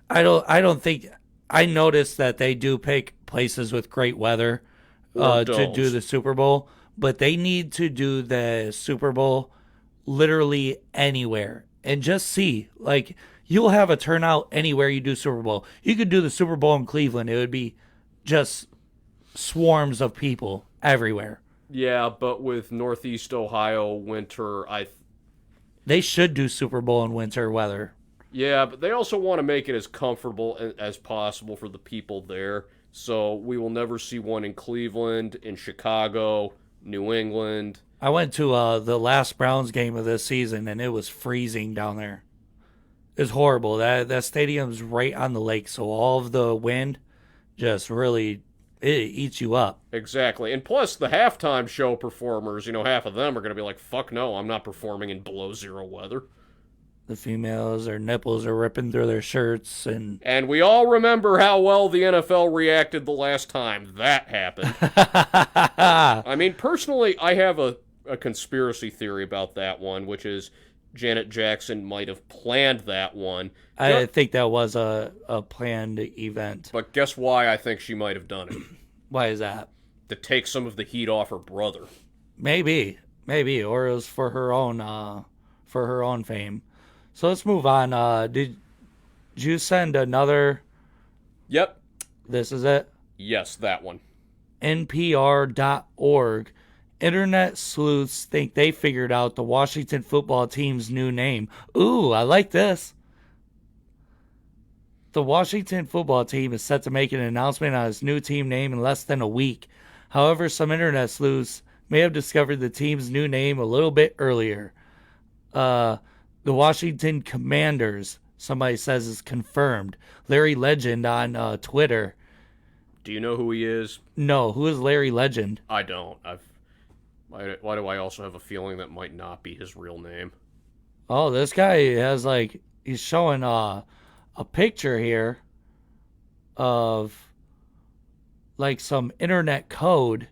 I don't think... I noticed that they do pick places with great weather to do the Super Bowl, but they need to do the Super Bowl literally anywhere and just see. Like, you'll have a turnout anywhere you do Super Bowl. You could do the Super Bowl in Cleveland. It would be just swarms of people everywhere. Yeah, but with Northeast Ohio winter, they should do Super Bowl in winter weather. Yeah, but they also want to make it as comfortable as possible for the people there. So we will never see one in Cleveland, in Chicago, New England. I went to the last Browns game of this season, and it was freezing down there. It's horrible. That stadium's right on the lake, so all of the wind just really it eats you up. Exactly. And plus, the halftime show performers, half of them are going to be like, fuck no, I'm not performing in below zero weather. The females, their nipples are ripping through their shirts. And we all remember how well the NFL reacted the last time that happened. I mean, personally, I have a conspiracy theory about that one, which is Janet Jackson might have planned that one. I think that was a planned event. But guess why I think she might have done it? Why is that? To take some of the heat off her brother. Maybe. Or it was for her own for her own fame. So let's move on. Did you send another? Yep. This is it? Yes, that one. NPR.org. Internet sleuths think they figured out the Washington football team's new name. Ooh, I like this. The Washington football team is set to make an announcement on its new team name in less than a week. However, some internet sleuths may have discovered the team's new name a little bit earlier. The Washington Commanders, somebody says, is confirmed. Larry Legend on Twitter. Do you know who he is? No, who is Larry Legend? I don't. Why do I also have a feeling that might not be his real name? Oh, this guy has he's showing a picture here of some internet code,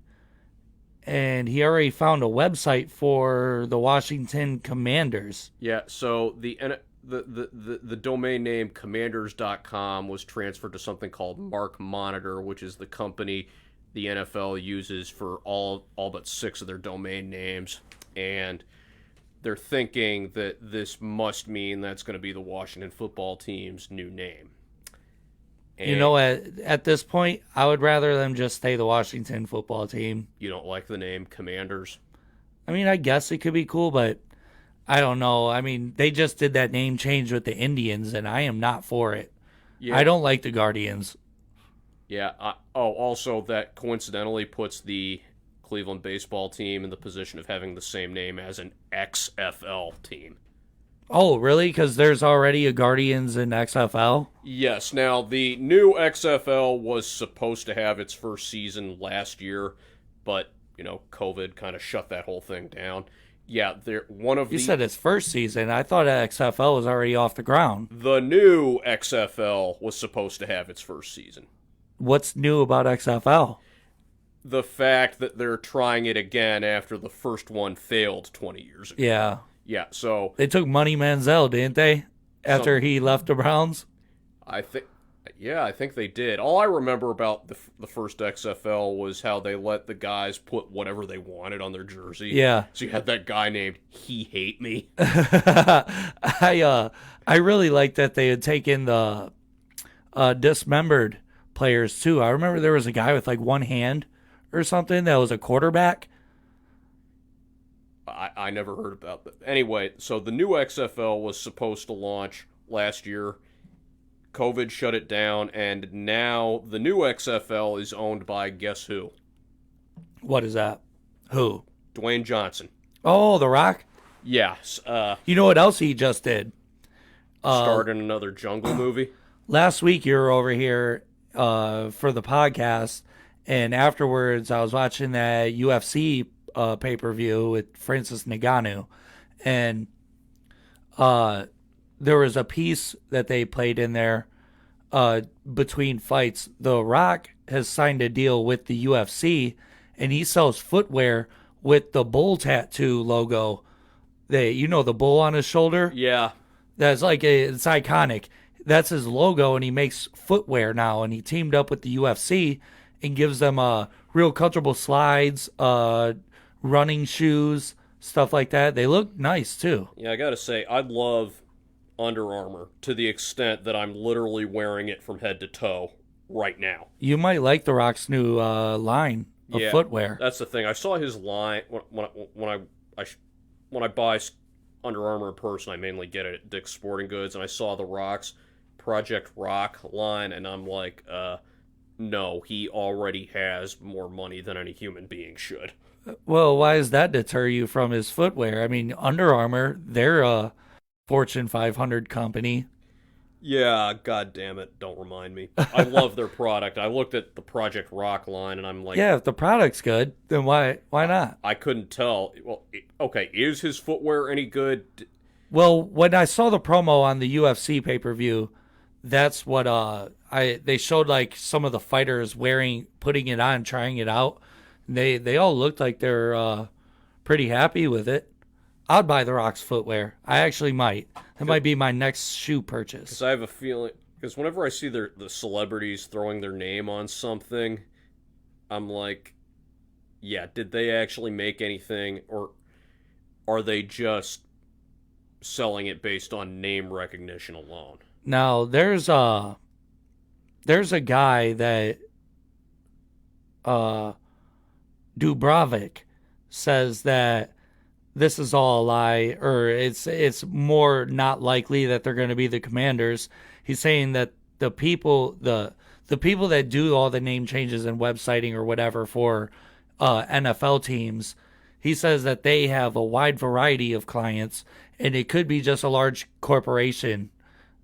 and he already found a website for the Washington Commanders. Yeah, so the domain name commanders.com was transferred to something called Mark Monitor, which is the company the NFL uses for all but 6 of their domain names, and they're thinking that this must mean that's going to be the Washington football team's new name. And at this point, I would rather them just stay the Washington football team. You don't like the name Commanders? I mean, I guess it could be cool, but I don't know. I mean, they just did that name change with the Indians, and I am not for it. Yeah. I don't like the Guardians. Yeah. Also, that coincidentally puts the Cleveland baseball team in the position of having the same name as an XFL team. Oh, really? Because there's already a Guardians in XFL? Yes. Now, the new XFL was supposed to have its first season last year, but, COVID kind of shut that whole thing down. Yeah, You said its first season. I thought XFL was already off the ground. The new XFL was supposed to have its first season. What's new about XFL? The fact that they're trying it again after the first one failed 20 years ago. Yeah. Yeah, so... They took Money Manziel, didn't they? After he left the Browns? I think they did. All I remember about the first XFL was how they let the guys put whatever they wanted on their jersey. Yeah. So you had that guy named He Hate Me. I really liked that they had taken the dismembered players, too. I remember there was a guy with one hand or something that was a quarterback. I never heard about that. Anyway, so the new XFL was supposed to launch last year. COVID shut it down, and now the new XFL is owned by guess who? What is that? Who? Dwayne Johnson. Oh, The Rock? Yes. You know what else he just did? Starred in another Jungle movie. Last week you were over here for the podcast, and afterwards I was watching that UFC pay-per-view with Francis Ngannou, and there was a piece that they played in there between fights. The Rock has signed a deal with the UFC, and he sells footwear with the bull tattoo logo. The bull on his shoulder? Yeah. That's it's iconic. That's his logo, and he makes footwear now, and he teamed up with the UFC and gives them real comfortable slides, running shoes, stuff like that. They look nice, too. Yeah, I gotta say, I love Under Armour to the extent that I'm literally wearing it from head to toe right now. You might like The Rock's new line of footwear. That's the thing. I saw his line when I buy Under Armour in person. I mainly get it at Dick's Sporting Goods, and I saw The Rock's Project Rock line, and I'm like, no, he already has more money than any human being should. Well, why does that deter you from his footwear? I mean, Under Armour, they're a Fortune 500 company. Yeah, god damn it, don't remind me. I love their product. I looked at the Project Rock line, and I'm like... Yeah, if the product's good, then why not? I couldn't tell. Well, okay, is his footwear any good? Well, when I saw the promo on the UFC pay-per-view, that's what they showed some of the fighters putting it on, trying it out. They all looked like they're pretty happy with it. I'd buy The Rock's footwear. I actually might. That might be my next shoe purchase. Because I have a feeling... Because whenever I see the celebrities throwing their name on something, I'm like, yeah, did they actually make anything? Or are they just selling it based on name recognition alone. Now, there's a guy that Dubravik says that this is all a lie, or it's more not likely that they're going to be the Commanders. He's saying that the people that do all the name changes and websiting or whatever for NFL teams, he says that they have a wide variety of clients, and it could be just a large corporation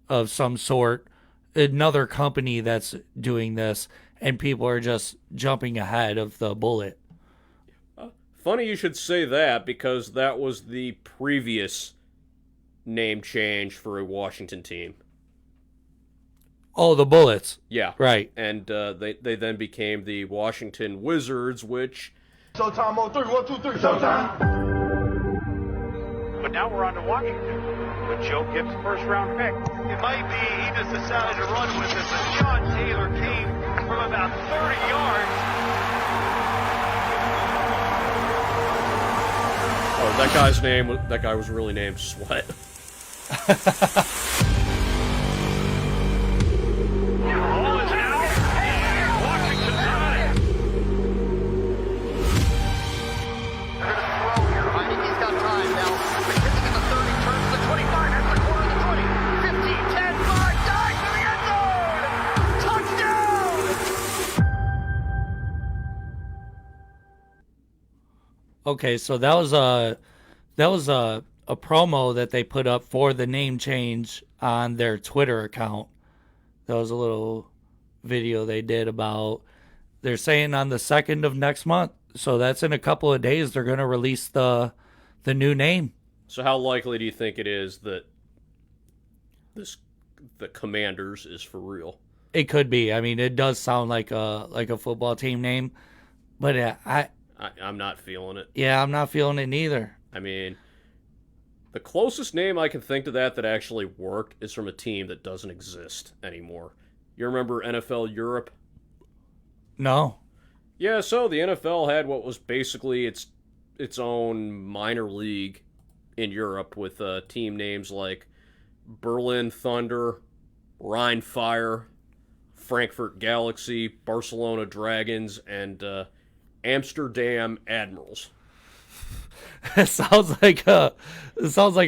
of some sort, another company that's doing this, and people are just jumping ahead of the bullet. Funny you should say that, because that was the previous name change for a Washington team. Oh, the Bullets. Yeah. Right. And they then became the Washington Wizards, which... Showtime on 3, 1, 2, 3, showtime! But now we're on to Washington with Joe Gibbs' first-round pick. It might be he just decided to run with it, but John Taylor came from about 30 yards. Oh, that guy was really named Sweat. Ball is out, and Washington's on it. They're going to throw here. I think he's got time now. McKissick at the 30, turns to the 25, has the corner of the 20, 15, 10, 5, dives to the end zone! Touchdown! Okay, so that was a promo that they put up for the name change on their Twitter account. That was a little video they did about, they're saying on the 2nd of next month. So that's in a couple of days they're going to release the new name. So how likely do you think it is that the Commanders is for real? It could be. I mean, it does sound like a football team name, but I'm not feeling it. Yeah, I'm not feeling it neither. I mean, the closest name I can think to that actually worked is from a team that doesn't exist anymore. You remember NFL Europe? No. Yeah, so the NFL had what was basically its own minor league in Europe with team names like Berlin Thunder, Rhine Fire, Frankfurt Galaxy, Barcelona Dragons, and Amsterdam Admirals. It sounds like a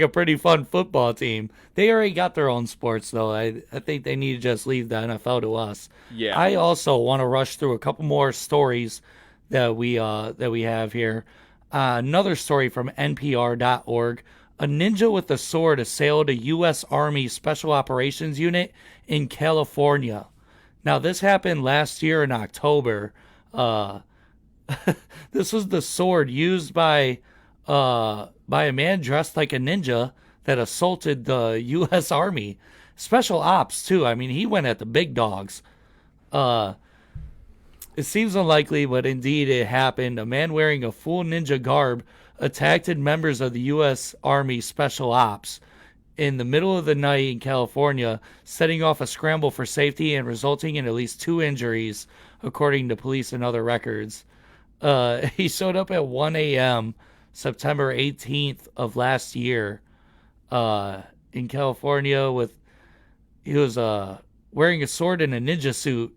pretty fun football team. They already got their own sports, though. I think they need to just leave the NFL to us. Yeah. I also want to rush through a couple more stories that we have here. Another story from NPR.org. A ninja with a sword assailed a U.S. Army Special Operations unit in California. Now, this happened last year in October. This was the sword used by a man dressed like a ninja that assaulted the U.S. Army. Special Ops, too. I mean, he went at the big dogs. It seems unlikely, but indeed it happened. A man wearing a full ninja garb attacked members of the U.S. Army Special Ops in the middle of the night in California, setting off a scramble for safety and resulting in at least 2 injuries, according to police and other records. He showed up at 1 a.m. September 18th of last year in California he was wearing a sword and a ninja suit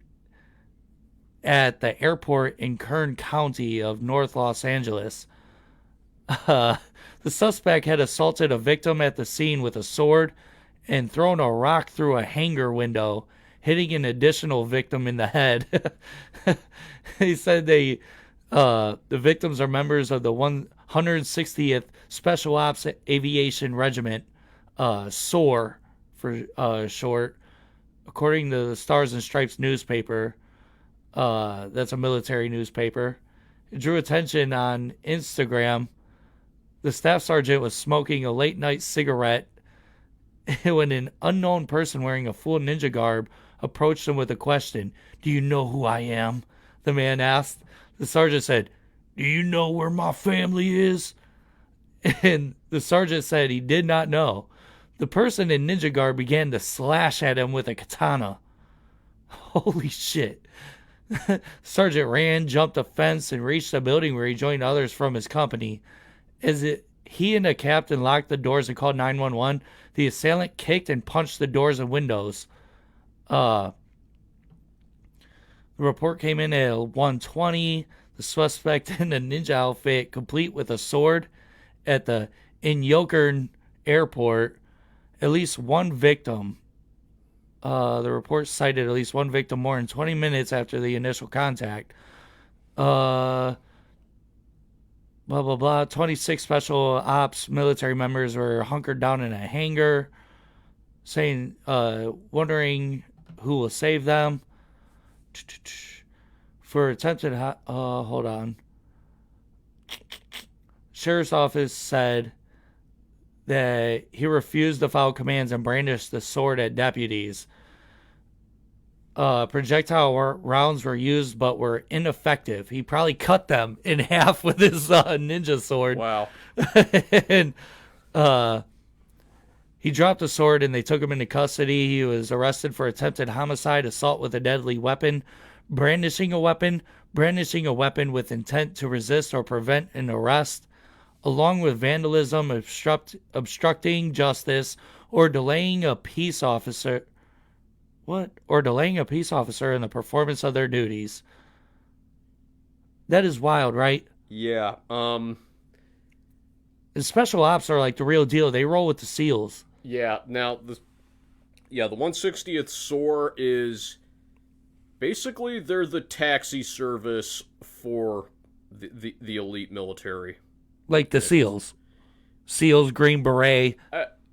at the airport in Kern County of North Los Angeles. The suspect had assaulted a victim at the scene with a sword and thrown a rock through a hangar window, hitting an additional victim in the head. He said the victims are members of the 160th Special Ops Aviation Regiment, SOAR for short. According to the Stars and Stripes newspaper, that's a military newspaper, it drew attention on Instagram. The staff sergeant was smoking a late-night cigarette when an unknown person wearing a full ninja garb approached him with a question. "Do you know who I am?" the man asked. The sergeant said, "Do you know where my family is?" And the sergeant said he did not know. The person in ninja garb began to slash at him with a katana. Holy shit. Sergeant ran, jumped a fence, and reached a building where he joined others from his company. he and the captain locked the doors and called 911. The assailant kicked and punched the doors and windows. The report came in at 1:20. The suspect in a ninja outfit, complete with a sword, at the Inyokern airport. At least one victim. The report cited at least one victim more than 20 minutes after the initial contact. Blah, blah, blah. 26 special ops military members were hunkered down in a hangar, saying, wondering who will save them. For attempted, hold on. Sheriff's office said that he refused to follow commands and brandished the sword at deputies. Projectile rounds were used but were ineffective. He probably cut them in half with his ninja sword. Wow. And he dropped the sword and they took him into custody. He was arrested for attempted homicide, assault with a deadly weapon, brandishing a weapon with intent to resist or prevent an arrest, along with vandalism, obstructing justice, or delaying a peace officer. Or delaying a peace officer in the performance of their duties. That is wild, right? Yeah. The special ops are like the real deal. They roll with the SEALs. Yeah. Now, the 160th SOAR is basically they're the taxi service for the elite military. Like the SEALs. SEALs, Green Beret.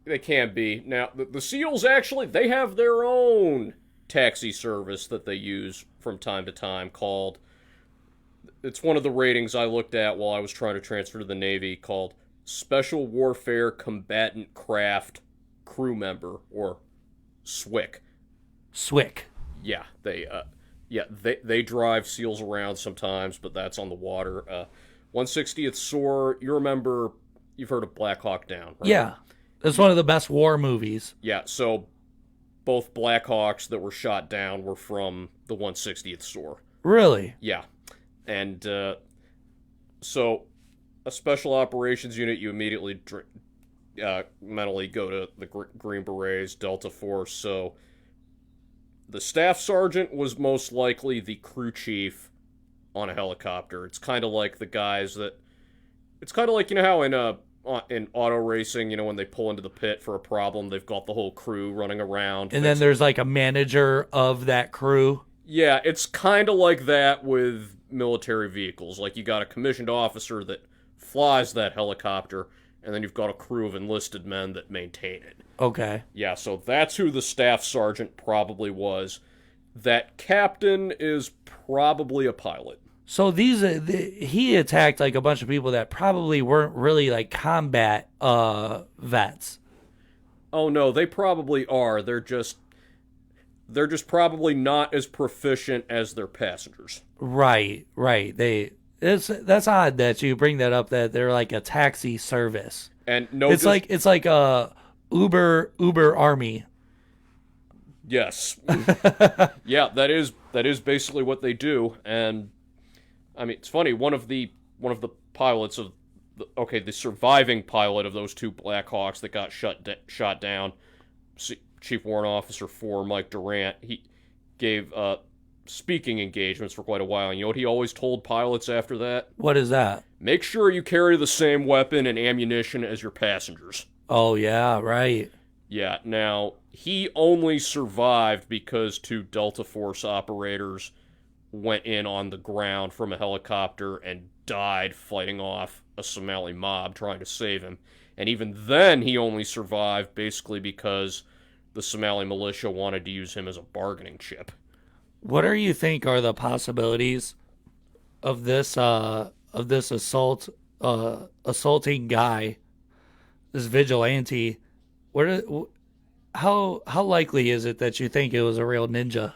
They can be. Now, the SEALs actually, they have their own taxi service that they use from time to time called, it's one of the ratings I looked at while I was trying to transfer to the Navy, called Special Warfare Combatant Craft Crew Member, or SWCC. SWCC. Yeah, they drive SEALs around sometimes, but that's on the water. 160th SOAR, you've heard of Black Hawk Down, right? Yeah. It's one of the best war movies. Yeah, so both Black Hawks that were shot down were from the 160th SOAR. Really? Yeah. And so a special operations unit, you immediately mentally go to the Green Berets, Delta Force. So the staff sergeant was most likely the crew chief on a helicopter. It's kind of like the guys that... It's kind of like, you know how in auto racing, you know, when they pull into the pit for a problem, they've got the whole crew running around. And then there's like a manager of that crew. Yeah, it's kind of like that with military vehicles. Like, you got a commissioned officer that flies that helicopter, and then you've got a crew of enlisted men that maintain it. Okay. Yeah, so that's who the staff sergeant probably was. That captain is probably a pilot. So he attacked like a bunch of people that probably weren't really like combat vets. Oh no, they probably are. They're just probably not as proficient as their passengers. Right. That's odd that you bring that up, that they're like a taxi service. And no, it's like Uber Army. Yes. Yeah, that is basically what they do. And I mean, it's funny, one of the pilots of the surviving pilot of those two Black Hawks that got shot down, Chief Warrant Officer 4 Mike Durant, he gave speaking engagements for quite a while. And you know what he always told pilots after that? What is that? Make sure you carry the same weapon and ammunition as your passengers. Oh, yeah, right. Yeah, now, he only survived because two Delta Force operators went in on the ground from a helicopter and died fighting off a Somali mob trying to save him. And even then, he only survived basically because the Somali militia wanted to use him as a bargaining chip. What do you think are the possibilities of this assaulting guy, this vigilante? How likely is it that you think it was a real ninja?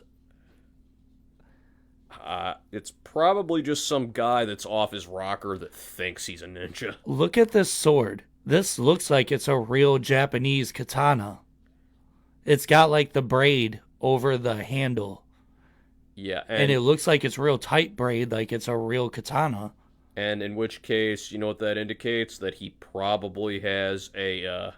It's probably just some guy that's off his rocker that thinks he's a ninja. Look at this sword. This looks like it's a real Japanese katana. It's got like the braid over the handle. Yeah. And it looks like it's real tight braid, like it's a real katana. And in which case, you know what that indicates? That he probably has a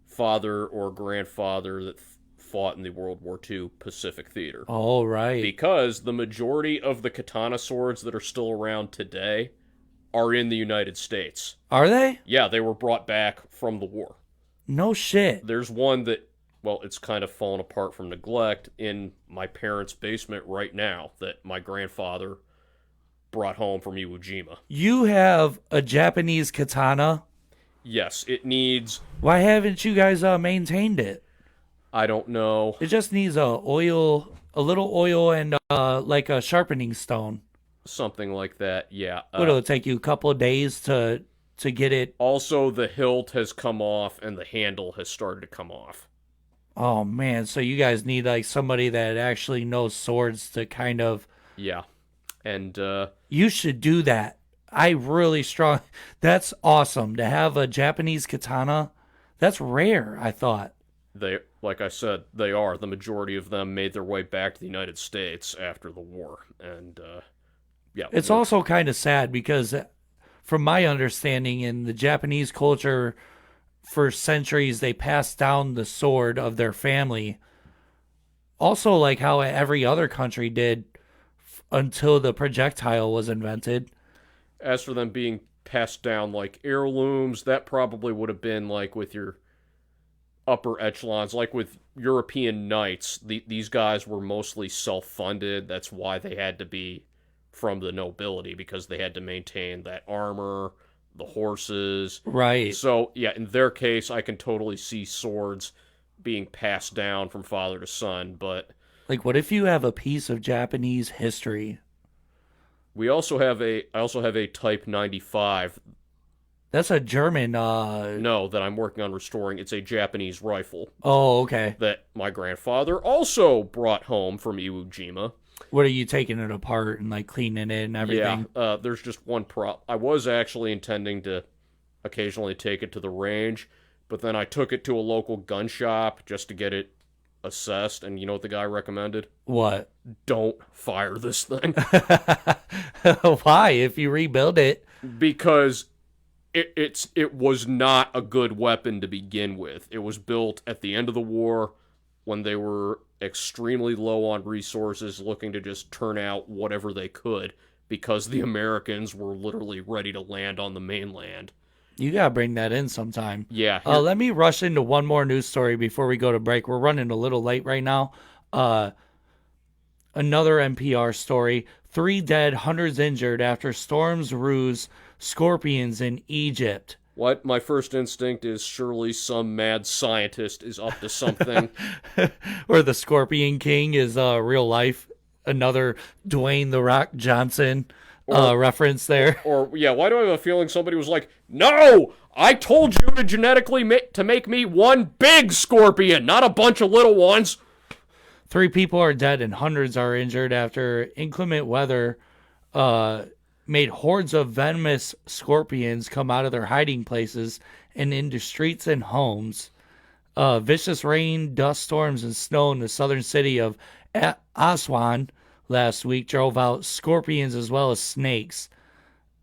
father or grandfather that fought in the World War II Pacific Theater. Oh, right. Because the majority of the katana swords that are still around today are in the United States. Are they? Yeah, they were brought back from the war. No shit. There's one that, well, it's kind of fallen apart from neglect in my parents' basement right now that my grandfather brought home from Iwo Jima. You have a Japanese katana? Yes, it needs... Why haven't you guys maintained it? I don't know. It just needs a little oil and like a sharpening stone. Something like that, yeah. It'll take you a couple of days to get it. Also, the hilt has come off and the handle has started to come off. Oh, man. So you guys need like somebody that actually knows swords to kind of... Yeah. And you should do that. That's awesome to have a Japanese katana. That's rare, I thought. They, like I said, they are. The majority of them made their way back to the United States after the war. And, yeah. It's also kind of sad because from my understanding in the Japanese culture, for centuries, they passed down the sword of their family. Also, like how every other country did until the projectile was invented. As for them being passed down like heirlooms, that probably would have been like with your upper echelons, like with European knights. These guys were mostly self-funded. That's why they had to be from the nobility, because they had to maintain that armor, the horses. Right. So, yeah, in their case, I can totally see swords being passed down from father to son, but... Like, what if you have a piece of Japanese history? I also have a Type 95. That's a German, No, that I'm working on restoring. It's a Japanese rifle. Oh, okay. That my grandfather also brought home from Iwo Jima. What are you taking it apart and, like, cleaning it and everything? Yeah, there's just one I was actually intending to occasionally take it to the range, but then I took it to a local gun shop just to get it assessed, and you know what the guy recommended? What? Don't fire this thing. Why? If you rebuild it? Because it was not a good weapon to begin with. It was built at the end of the war when they were extremely low on resources, looking to just turn out whatever they could, because the Americans were literally ready to land on the mainland. You gotta bring that in sometime. Yeah. Let me rush into one more news story before we go to break. We're running a little late right now. Another NPR story. 3 dead, hundreds injured after storms ruse scorpions in Egypt. What? My first instinct is surely some mad scientist is up to something. Or the Scorpion King is real life. Another Dwayne "The Rock" Johnson reference there. Or, yeah, why do I have a feeling somebody was like, no, I told you to genetically make me one big scorpion, not a bunch of little ones. 3 people are dead and hundreds are injured after inclement weather made hordes of venomous scorpions come out of their hiding places and into streets and homes. Vicious rain, dust storms, and snow in the southern city of Aswan last week drove out scorpions as well as snakes.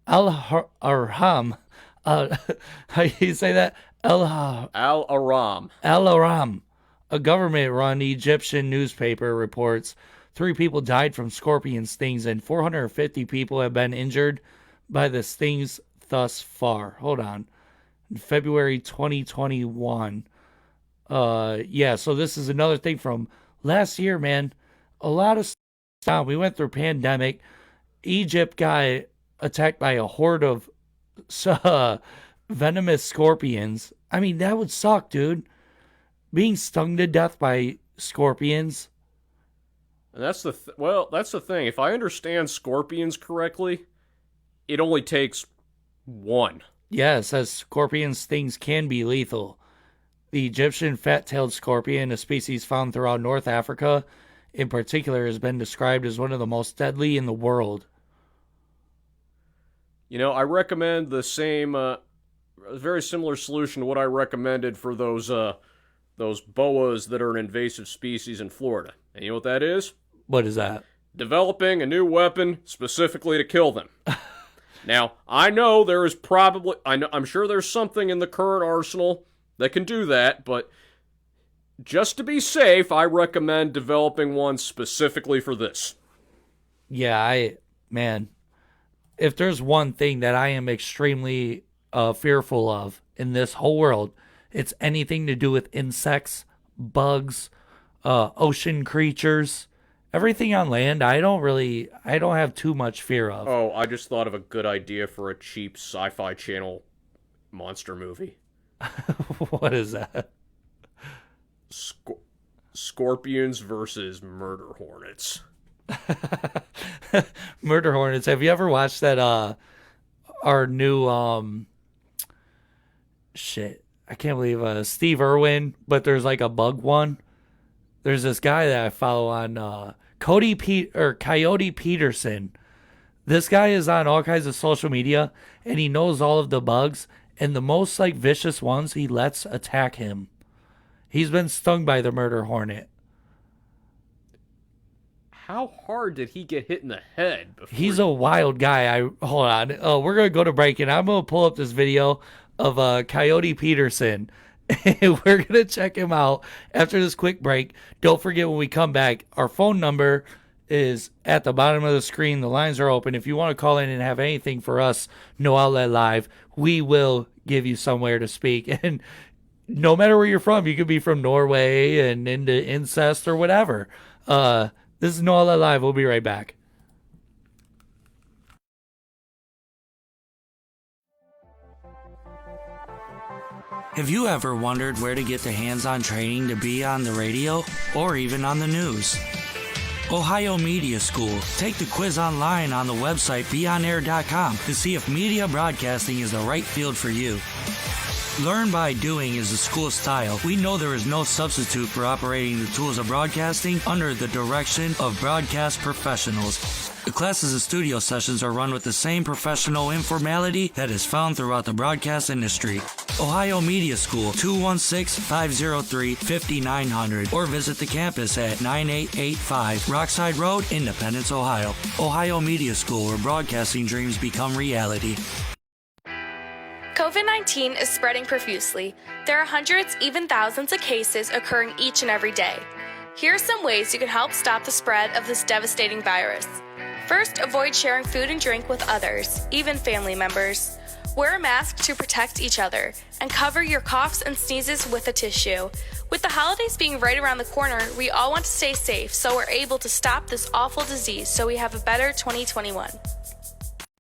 Al-Aram, how do you say that? Al-Aram. Al-Aram, a government-run Egyptian newspaper, reports 3 people died from scorpion stings and 450 people have been injured by the stings thus far. Hold on. In February 2021. Yeah, so this is another thing from last year, man. A lot of stuff. We went through pandemic. Egypt got attacked by a horde of venomous scorpions. I mean, that would suck, dude. Being stung to death by scorpions. And that's that's the thing. If I understand scorpions correctly, it only takes one. Yeah, it says scorpion stings can be lethal. The Egyptian fat-tailed scorpion, a species found throughout North Africa, in particular, has been described as one of the most deadly in the world. You know, I recommend the same, a very similar solution to what I recommended for those boas that are an invasive species in Florida. And you know what that is? What is that? Developing a new weapon specifically to kill them. Now, I know there is probably... I'm sure there's something in the current arsenal that can do that, but just to be safe, I recommend developing one specifically for this. Yeah, man, if there's one thing that I am extremely fearful of in this whole world, it's anything to do with insects, bugs, ocean creatures, everything on land. I don't have too much fear of. Oh, I just thought of a good idea for a cheap Sci-Fi Channel monster movie. What is that? Scorpions versus murder hornets. Murder hornets. Have you ever watched that our new shit, I can't believe Steve Irwin, but there's like a bug one. There's this guy that I follow on Coyote Peterson. This guy is on all kinds of social media and he knows all of the bugs, and the most like vicious ones he lets attack him. He's been stung by the murder hornet. How hard did he get hit in the head? He's a wild guy. Hold on. We're going to go to break, and I'm going to pull up this video of Coyote Peterson. And we're going to check him out after this quick break. Don't forget, when we come back, our phone number is at the bottom of the screen. The lines are open. If you want to call in and have anything for us, No Outlet Live, we will give you somewhere to speak. And no matter where you're from, you could be from Norway and into incest or whatever. This is No Outlet Live. We'll be right back. Have you ever wondered where to get the hands-on training to be on the radio or even on the news? Ohio Media School. Take the quiz online on the website beonair.com to see if media broadcasting is the right field for you. Learn by doing is the school's style. We know there is no substitute for operating the tools of broadcasting under the direction of broadcast professionals. The classes and studio sessions are run with the same professional informality that is found throughout the broadcast industry. Ohio Media School, 216-503-5900, or visit the campus at 9885 Rockside Road, Independence, Ohio. Ohio Media School, where broadcasting dreams become reality. COVID-19 is spreading profusely. There are hundreds, even thousands of cases occurring each and every day. Here are some ways you can help stop the spread of this devastating virus. First, avoid sharing food and drink with others, even family members. Wear a mask to protect each other, and cover your coughs and sneezes with a tissue. With the holidays being right around the corner, we all want to stay safe so we're able to stop this awful disease so we have a better 2021.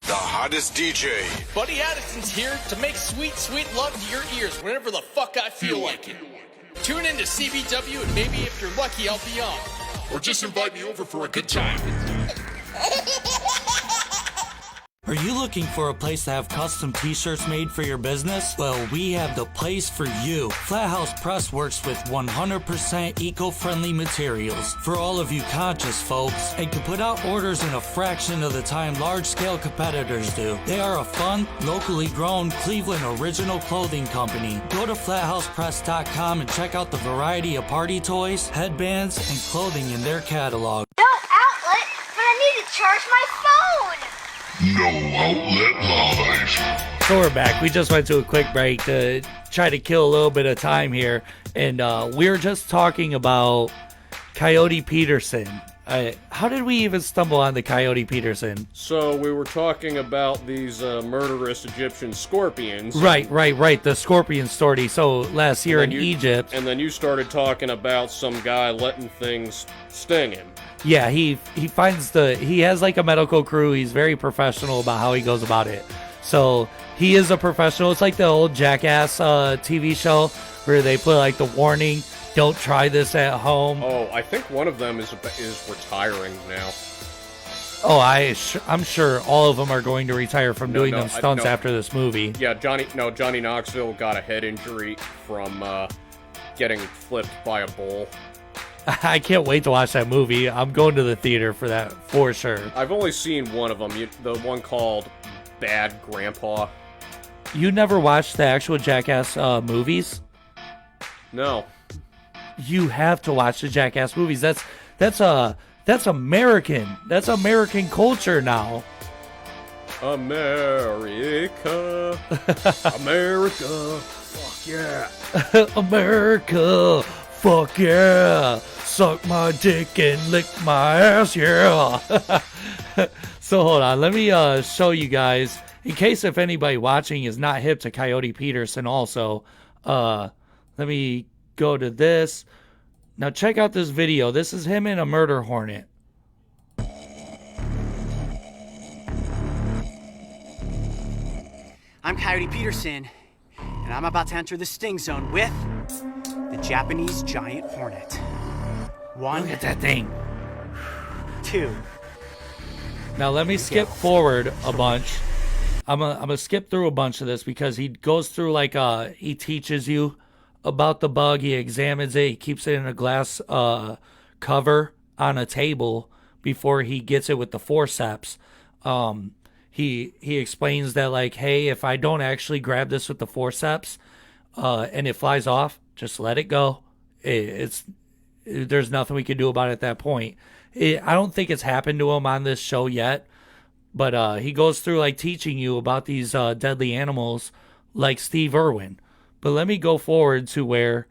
The hottest DJ. Buddy Addison's here to make sweet, sweet love to your ears whenever the fuck I feel like it. Tune in to CBW and maybe if you're lucky, I'll be on. Or just invite me over for a good time. Are you looking for a place to have custom t-shirts made for your business? Well, we have the place for you. Flat House Press works with 100% eco-friendly materials for all of you conscious folks, and can put out orders in a fraction of the time large-scale competitors do. They are a fun, locally grown Cleveland original clothing company. Go to flathousepress.com and check out the variety of party toys, headbands, and clothing in their catalog. No outlet, but I need to charge my phone! No Outlet Live. So we're back. We just went to a quick break to try to kill a little bit of time here. And we were just talking about Coyote Peterson. How did we even stumble on the Coyote Peterson? So we were talking about these murderous Egyptian scorpions. Right. The scorpion story. So last year in Egypt. And then you started talking about some guy letting things sting him. Yeah, he has like a medical crew. He's very professional about how he goes about it. So he is a professional. It's like the old Jackass TV show where they put like the warning, don't try this at home. Oh, I think one of them is retiring now. Oh, I'm sure all of them are going to retire from doing them stunts after this movie. Yeah, Johnny Knoxville got a head injury from getting flipped by a bull. I can't wait to watch that movie. I'm going to the theater for that for sure. I've only seen one of them, the one called Bad Grandpa. You never watched the actual Jackass movies? No. You have to watch the Jackass movies. That's American. That's American culture now. America. America. Fuck yeah. America. Fuck yeah. Suck my dick and lick my ass, yeah. So hold on, let me show you guys, in case if anybody watching is not hip to Coyote Peterson also, let me go to this. Now check out this video. This is him in a murder hornet. I'm Coyote Peterson, and I'm about to enter the sting zone with the Japanese giant hornet. One. Look at that thing. 2. Now let me skip forward a bunch. I'm gonna skip through a bunch of this because he goes through like he teaches you about the bug. He examines it. He keeps it in a glass cover on a table before he gets it with the forceps. He explains that like, hey, if I don't actually grab this with the forceps and it flies off, just let it go. There's nothing we can do about it at that point. I don't think it's happened to him on this show yet, but he goes through like teaching you about these deadly animals like Steve Irwin. But let me go forward to where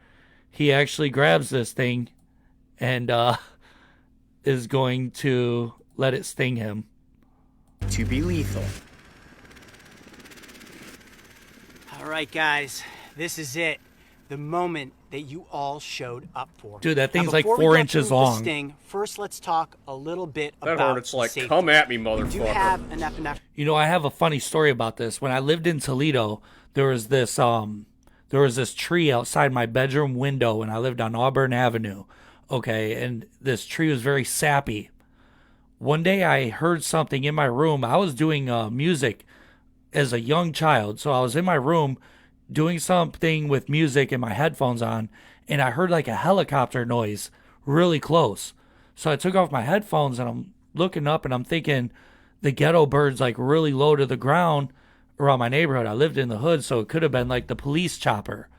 he actually grabs this thing and is going to let it sting him. To be lethal. All right, guys, this is it. The moment that you all showed up for. Dude, that thing's now, like 4 inches long. Sting, first, let's talk a little bit that about hornet's like, safety. come at me, You motherfucker. do have an epinephrine. You know, I have a funny story about this. When I lived in Toledo, there was this tree outside my bedroom window, and I lived on Auburn Avenue. Okay, and this tree was very sappy. One day I heard something in my room. I was doing music as a young child, so I was in my room doing something with music and my headphones on, and I heard like a helicopter noise really close. So I took off my headphones and I'm looking up and I'm thinking the ghetto bird's like really low to the ground around my neighborhood. I lived in the hood, so it could have been like the police chopper.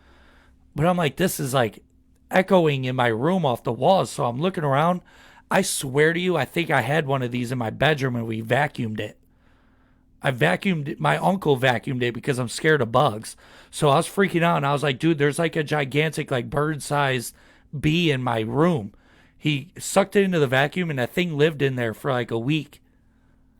But I'm like, this is like echoing in my room off the walls. So I'm looking around. I swear to you, I think I had one of these in my bedroom and we vacuumed it. My uncle vacuumed it because I'm scared of bugs. So I was freaking out and I was like, dude, there's like a gigantic like bird-sized bee in my room. He sucked it into the vacuum and that thing lived in there for like a week.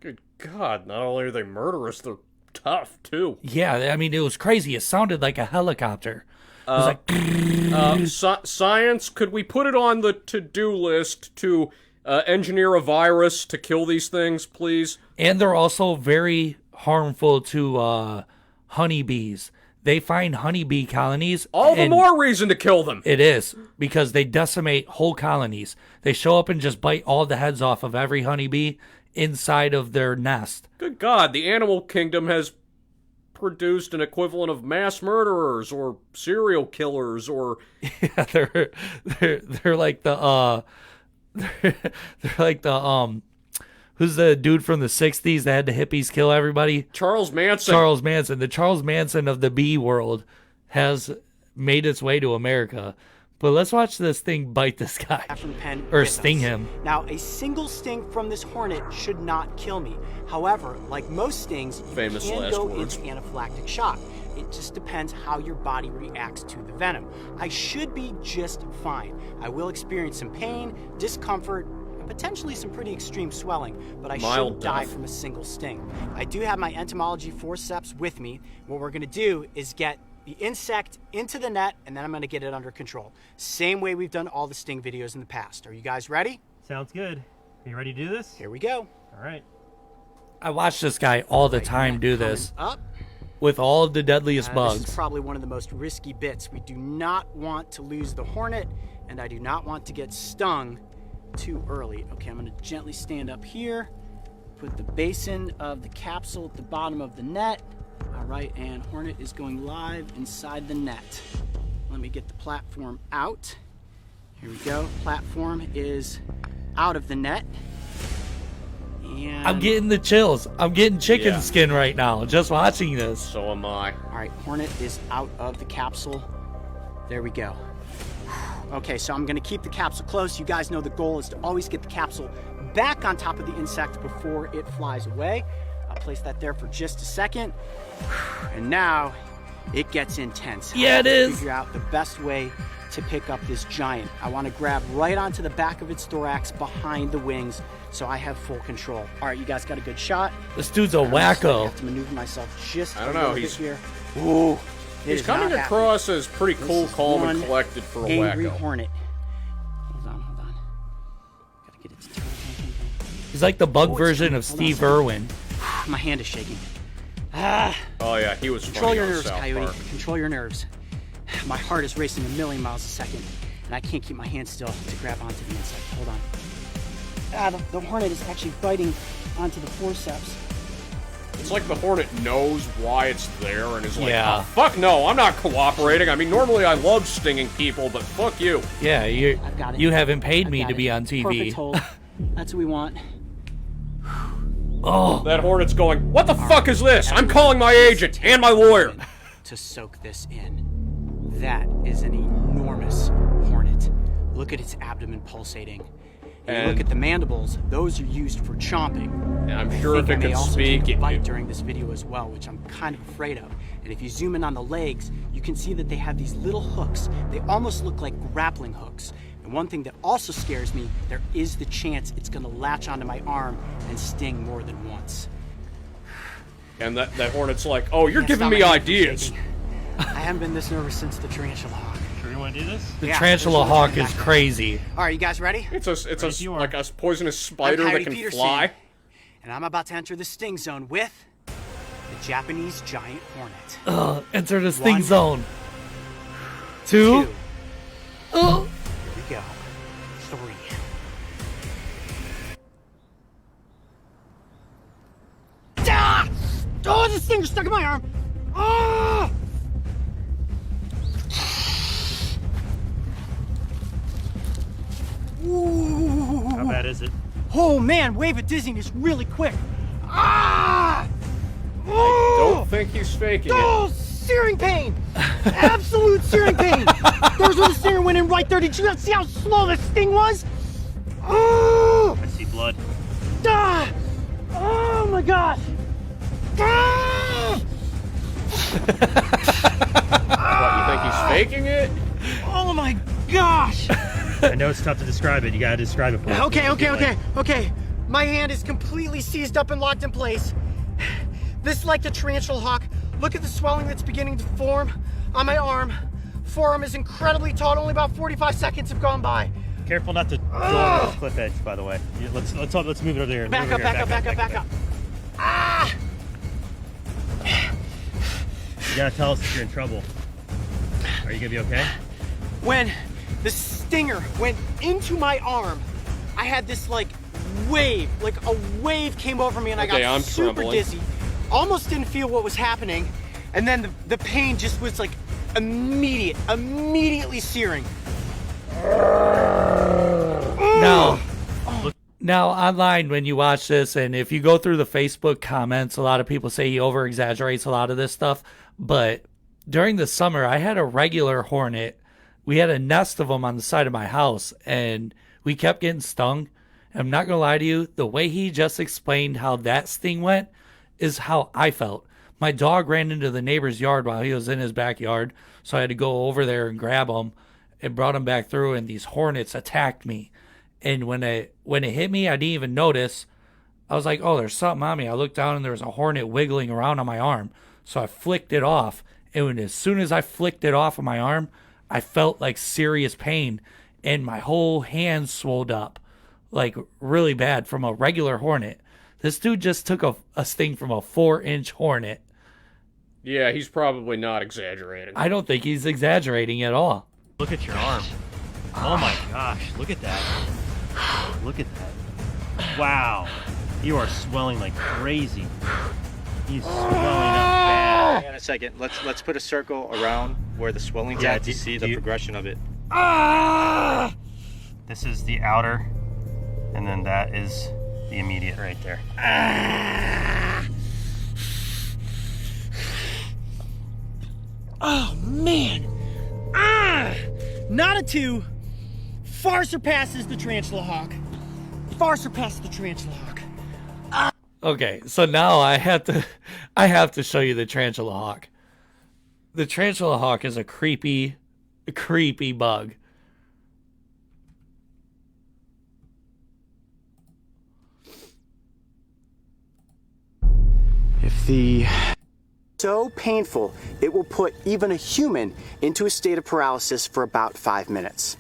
Good God, not only are they murderous, they're tough too. Yeah, I mean, it was crazy. It sounded like a helicopter. It was like... Science, could we put it on the to-do list to engineer a virus to kill these things, please? And they're also very harmful to honeybees. They find honeybee colonies. All the more reason to kill them. It is, because they decimate whole colonies. They show up and just bite all the heads off of every honeybee inside of their nest. Good God, the animal kingdom has produced an equivalent of mass murderers or serial killers or... Yeah, they're like the... they're like the... Who's the dude from the 60s that had the hippies kill everybody? Charles Manson. Charles Manson. The Charles Manson of the bee world has made its way to America. But let's watch this thing bite this guy. Or sting him. Now, a single sting from this hornet should not kill me. However, like most stings, you Famous can last go words. into anaphylactic shock. It just depends how your body reacts to the venom. I should be just fine. I will experience some pain, discomfort, and potentially some pretty extreme swelling, but I shouldn't die from a single sting. I do have my entomology forceps with me. What we're going to do is get the insect into the net, and then I'm going to get it under control. Same way we've done all the sting videos in the past. Are you guys ready? Sounds good. Are you ready to do this? Here we go. All right. I watch this guy all the time do this. Up. With all of the deadliest bugs. This is probably one of the most risky bits. We do not want to lose the hornet, and I do not want to get stung too early. Okay, I'm going to gently stand up here, put the basin of the capsule at the bottom of the net. All right, and hornet is going live inside the net. Let me get the platform out. Here we go. Platform is out of the net. And I'm getting the chills. I'm getting chicken skin right now just watching this. So am I. All right, hornet is out of the capsule. There we go. Okay, so I'm going to keep the capsule close. You guys know the goal is to always get the capsule back on top of the insect before it flies away. place that there for just a second. And now it gets intense. Yeah, it I have is. to figure out the best way to pick up this giant. I want to grab right onto the back of its thorax behind the wings so I have full control. All right, you guys got a good shot? This dude's a I wacko. have to maneuver myself just I don't a know, little he's- bit here. Ooh, He's coming across as pretty cool, calm, and collected for a angry wacko. hornet. Hold on. Gotta get it to turn. He's like the bug Oh, it's version coming. of Hold on a Steve second. Irwin. My hand is shaking. Oh yeah, he was Control funny your on nerves, South Coyote. Park. Control your nerves. My heart is racing a million miles a second, and I can't keep my hand still to grab onto the inside. Hold on. The hornet is actually biting onto the forceps. It's like the hornet knows why it's there and is like, Yeah. oh, fuck no, I'm not cooperating. I mean, normally I love stinging people, but fuck you. Yeah, I've got it. you haven't paid I've me got to it. be on TV. Perfect hold. That's what we want. Oh, That hornet's going, what the fuck is this? I'm calling my agent and my lawyer. To soak this in. That is an enormous hornet. Look at its abdomen pulsating. And And- look at the mandibles. Those are used for chomping. And I'm sure if I it may could also speak, take a it bite during this video as well, which I'm kind of afraid of. And if you zoom in on the legs, you can see that they have these little hooks. They almost look like grappling hooks. And one thing that also scares me, there is the chance it's gonna latch onto my arm and sting more than once. And that hornet's like, oh, you're Can't giving stop me my hand from ideas. shaking. I haven't been this nervous since the Tarantula Hawk. Sure you want to do this? the Yeah, Tarantula there's Hawk one is back. crazy. All right, you guys ready? It's Ready if you are. like a poisonous spider that Coyote can Peterson, fly. And I'm about to enter the sting zone with the Japanese giant hornet. Enter the sting One. zone. Two. Oh. Here we go. 3. Ah! Oh, the stinger's stuck in my arm. Ah! Ooh. How bad is it? Oh man, wave of dizziness really quick. Ah! Don't think he's faking Oh, it. searing pain! Absolute searing pain! There's where the stinger went in right there. Did you not see how slow the sting was? Oh! I see blood. Ah! Oh my gosh! Ah! What, you think he's faking it? Oh my gosh! I know it's tough to describe it. You gotta describe it for us. Okay. My hand is completely seized up and locked in place. This is like the Tarantula Hawk. Look at the swelling that's beginning to form on my arm. Forearm is incredibly taut. Only about 45 seconds have gone by. Careful not to go over this cliff edge, by the way. Let's move it over there. Back up. Ah! You gotta tell us if you're in trouble. Are you gonna be okay? When the stinger went into my arm, I had this like a wave came over me and I Okay, got I'm super trembling. dizzy. Almost didn't feel what was happening. And then the pain just was like immediately searing. Now, online, when you watch this, and if you go through the Facebook comments, a lot of people say he over-exaggerates a lot of this stuff. But during the summer, I had a regular hornet. We had a nest of them on the side of my house, and we kept getting stung. I'm not going to lie to you, the way he just explained how that sting went is how I felt. My dog ran into the neighbor's yard while he was in his backyard, so I had to go over there and grab him and brought him back through, and these hornets attacked me. And when it hit me, I didn't even notice. I was like, oh, there's something on me. I looked down and there was a hornet wiggling around on my arm. So I flicked it off. And as soon as I flicked it off of my arm, I felt like serious pain. And my whole hand swelled up like really bad from a regular hornet. This dude just took a sting from a 4-inch hornet. Yeah, he's probably not exaggerating. I don't think he's exaggerating at all. Look at your arm. Oh my gosh, look at that. Look at that. Wow. You are swelling like crazy. He's swelling up bad. Hang on a second. Let's put a circle around where the swelling's Yeah, at to see the progression of it. This is the outer, and then that is the immediate right there. Oh man! Not a 2. Far surpasses the Tarantula Hawk. Okay, so now I have to show you the Tarantula Hawk. The Tarantula Hawk is a creepy bug. So painful, it will put even a human into a state of paralysis for about 5 minutes.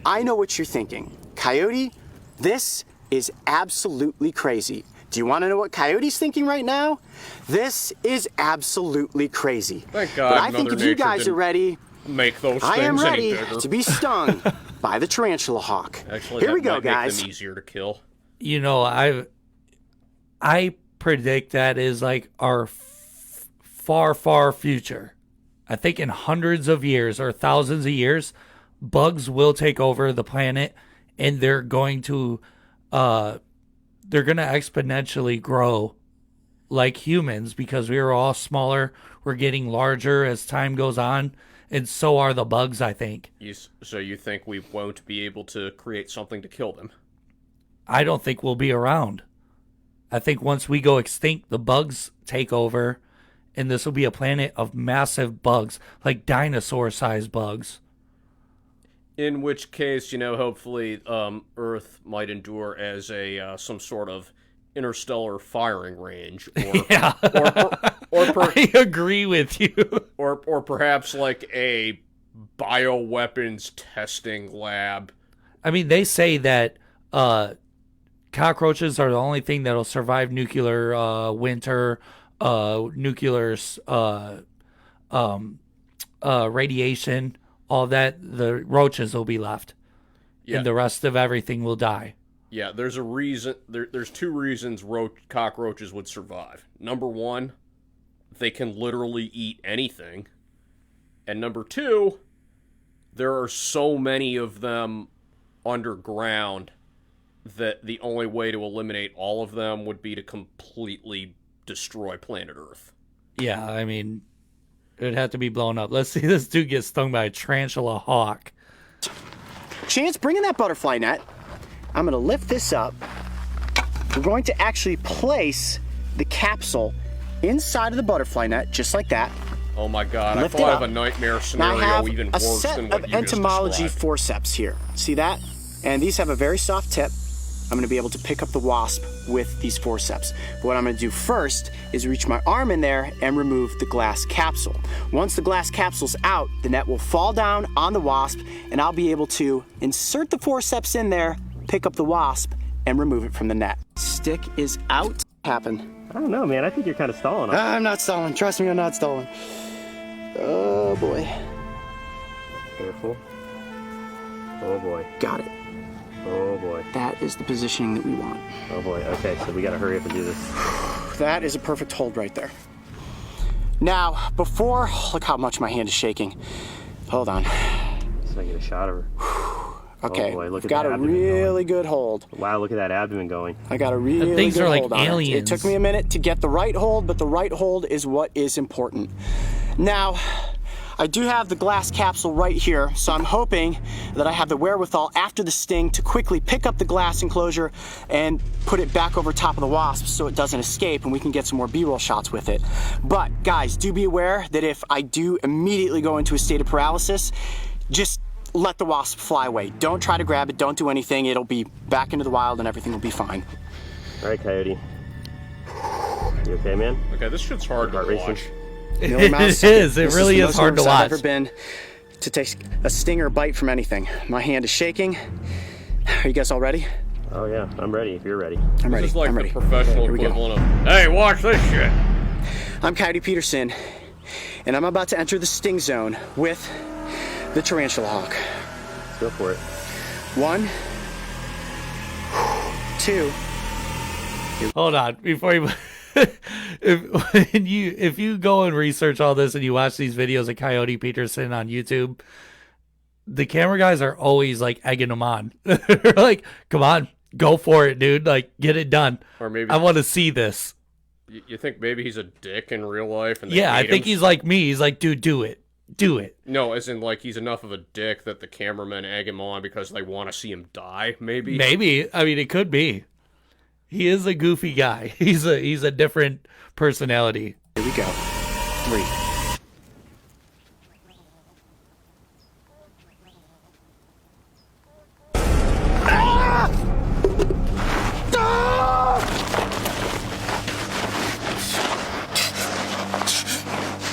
I know what you're thinking. Coyote, this is absolutely crazy. Do you want to know what Coyote's thinking right now? This is absolutely crazy. Thank God. But I think if you guys are ready, make those I am things ready any bigger. to be stung by the Tarantula Hawk. Actually, here that we go, might guys. Make them easier to kill. You know, I predict that is like our far future. I think in hundreds of years or thousands of years, bugs will take over the planet, and they're going to exponentially grow like humans because we are all smaller. We're getting larger as time goes on, and so are the bugs, I think. So you think we won't be able to create something to kill them? I don't think we'll be around. I think once we go extinct, the bugs take over, and this will be a planet of massive bugs, like dinosaur-sized bugs. In which case, hopefully Earth might endure as a some sort of interstellar firing range. Or, yeah. I agree with you. Or perhaps like a bioweapons testing lab. I mean, they say that cockroaches are the only thing that'll survive nuclear winter, nuclear radiation, all that. The roaches will be left, and the rest of everything will die. Yeah, there's a reason. There's two reasons cockroaches would survive. Number one, they can literally eat anything, and number two, there are so many of them underground that the only way to eliminate all of them would be to completely destroy planet Earth. Yeah, I mean, it would have to be blown up. Let's see this dude get stung by a Tarantula Hawk. Chance, bring in that butterfly net. I'm going to lift this up. We're going to actually place the capsule inside of the butterfly net, just like that. Oh my God, Lift I thought of a nightmare scenario even worse than what you just described. I have a set of entomology forceps here. See that? And these have a very soft tip. I'm going to be able to pick up the wasp with these forceps. But what I'm going to do first is reach my arm in there and remove the glass capsule. Once the glass capsule's out, the net will fall down on the wasp, and I'll be able to insert the forceps in there, pick up the wasp, and remove it from the net. Stick is out. Happen. I don't know, man. I think you're kind of stalling. I'm not stalling. Trust me, I'm not stalling. Oh, boy. Careful. Oh, boy. Got it. Oh, boy. That is the positioning that we want. Oh, boy. Okay, so we got to hurry up and do this. That is a perfect hold right there. Now, look how much my hand is shaking. Hold on. So I get a shot of her. Okay, oh boy, look I've got a really good hold. Wow, look at that abdomen going. I got a really things good are like hold on aliens. It took me a minute to get the right hold, but the right hold is what is important. Now, I do have the glass capsule right here, so I'm hoping that I have the wherewithal after the sting to quickly pick up the glass enclosure and put it back over top of the wasp so it doesn't escape and we can get some more B-roll shots with it. But guys, do be aware that if I do immediately go into a state of paralysis, just let the wasp fly away. Don't try to grab it. Don't do anything. It'll be back into the wild and everything will be fine. All right, Coyote. You okay, man? Okay, this shit's hard to watch. It is. It really is hard to watch. I've ever been to take a sting or bite from anything. My hand is shaking. Are you guys all ready? Oh yeah, I'm ready. If you're ready. I'm ready. This is like I'm the ready. professional equivalent of, hey, watch this shit. I'm Coyote Peterson, and I'm about to enter the sting zone with the Tarantula Hawk. Let's go for it. 1, 2. Hold on, before you. If you go and research all this and you watch these videos of Coyote Peterson on YouTube, the camera guys are always like egging him on. They're like, "Come on, go for it, dude! Like, get it done." Or maybe I want to see this. You think maybe he's a dick in real life? And Yeah, I think he's like me. He's like, "Dude, do it, do it." No, as in like he's enough of a dick that the cameramen egg him on because they want to see him die. Maybe. Maybe. I mean, it could be. He is a goofy guy. He's a different personality. Here we go. 3.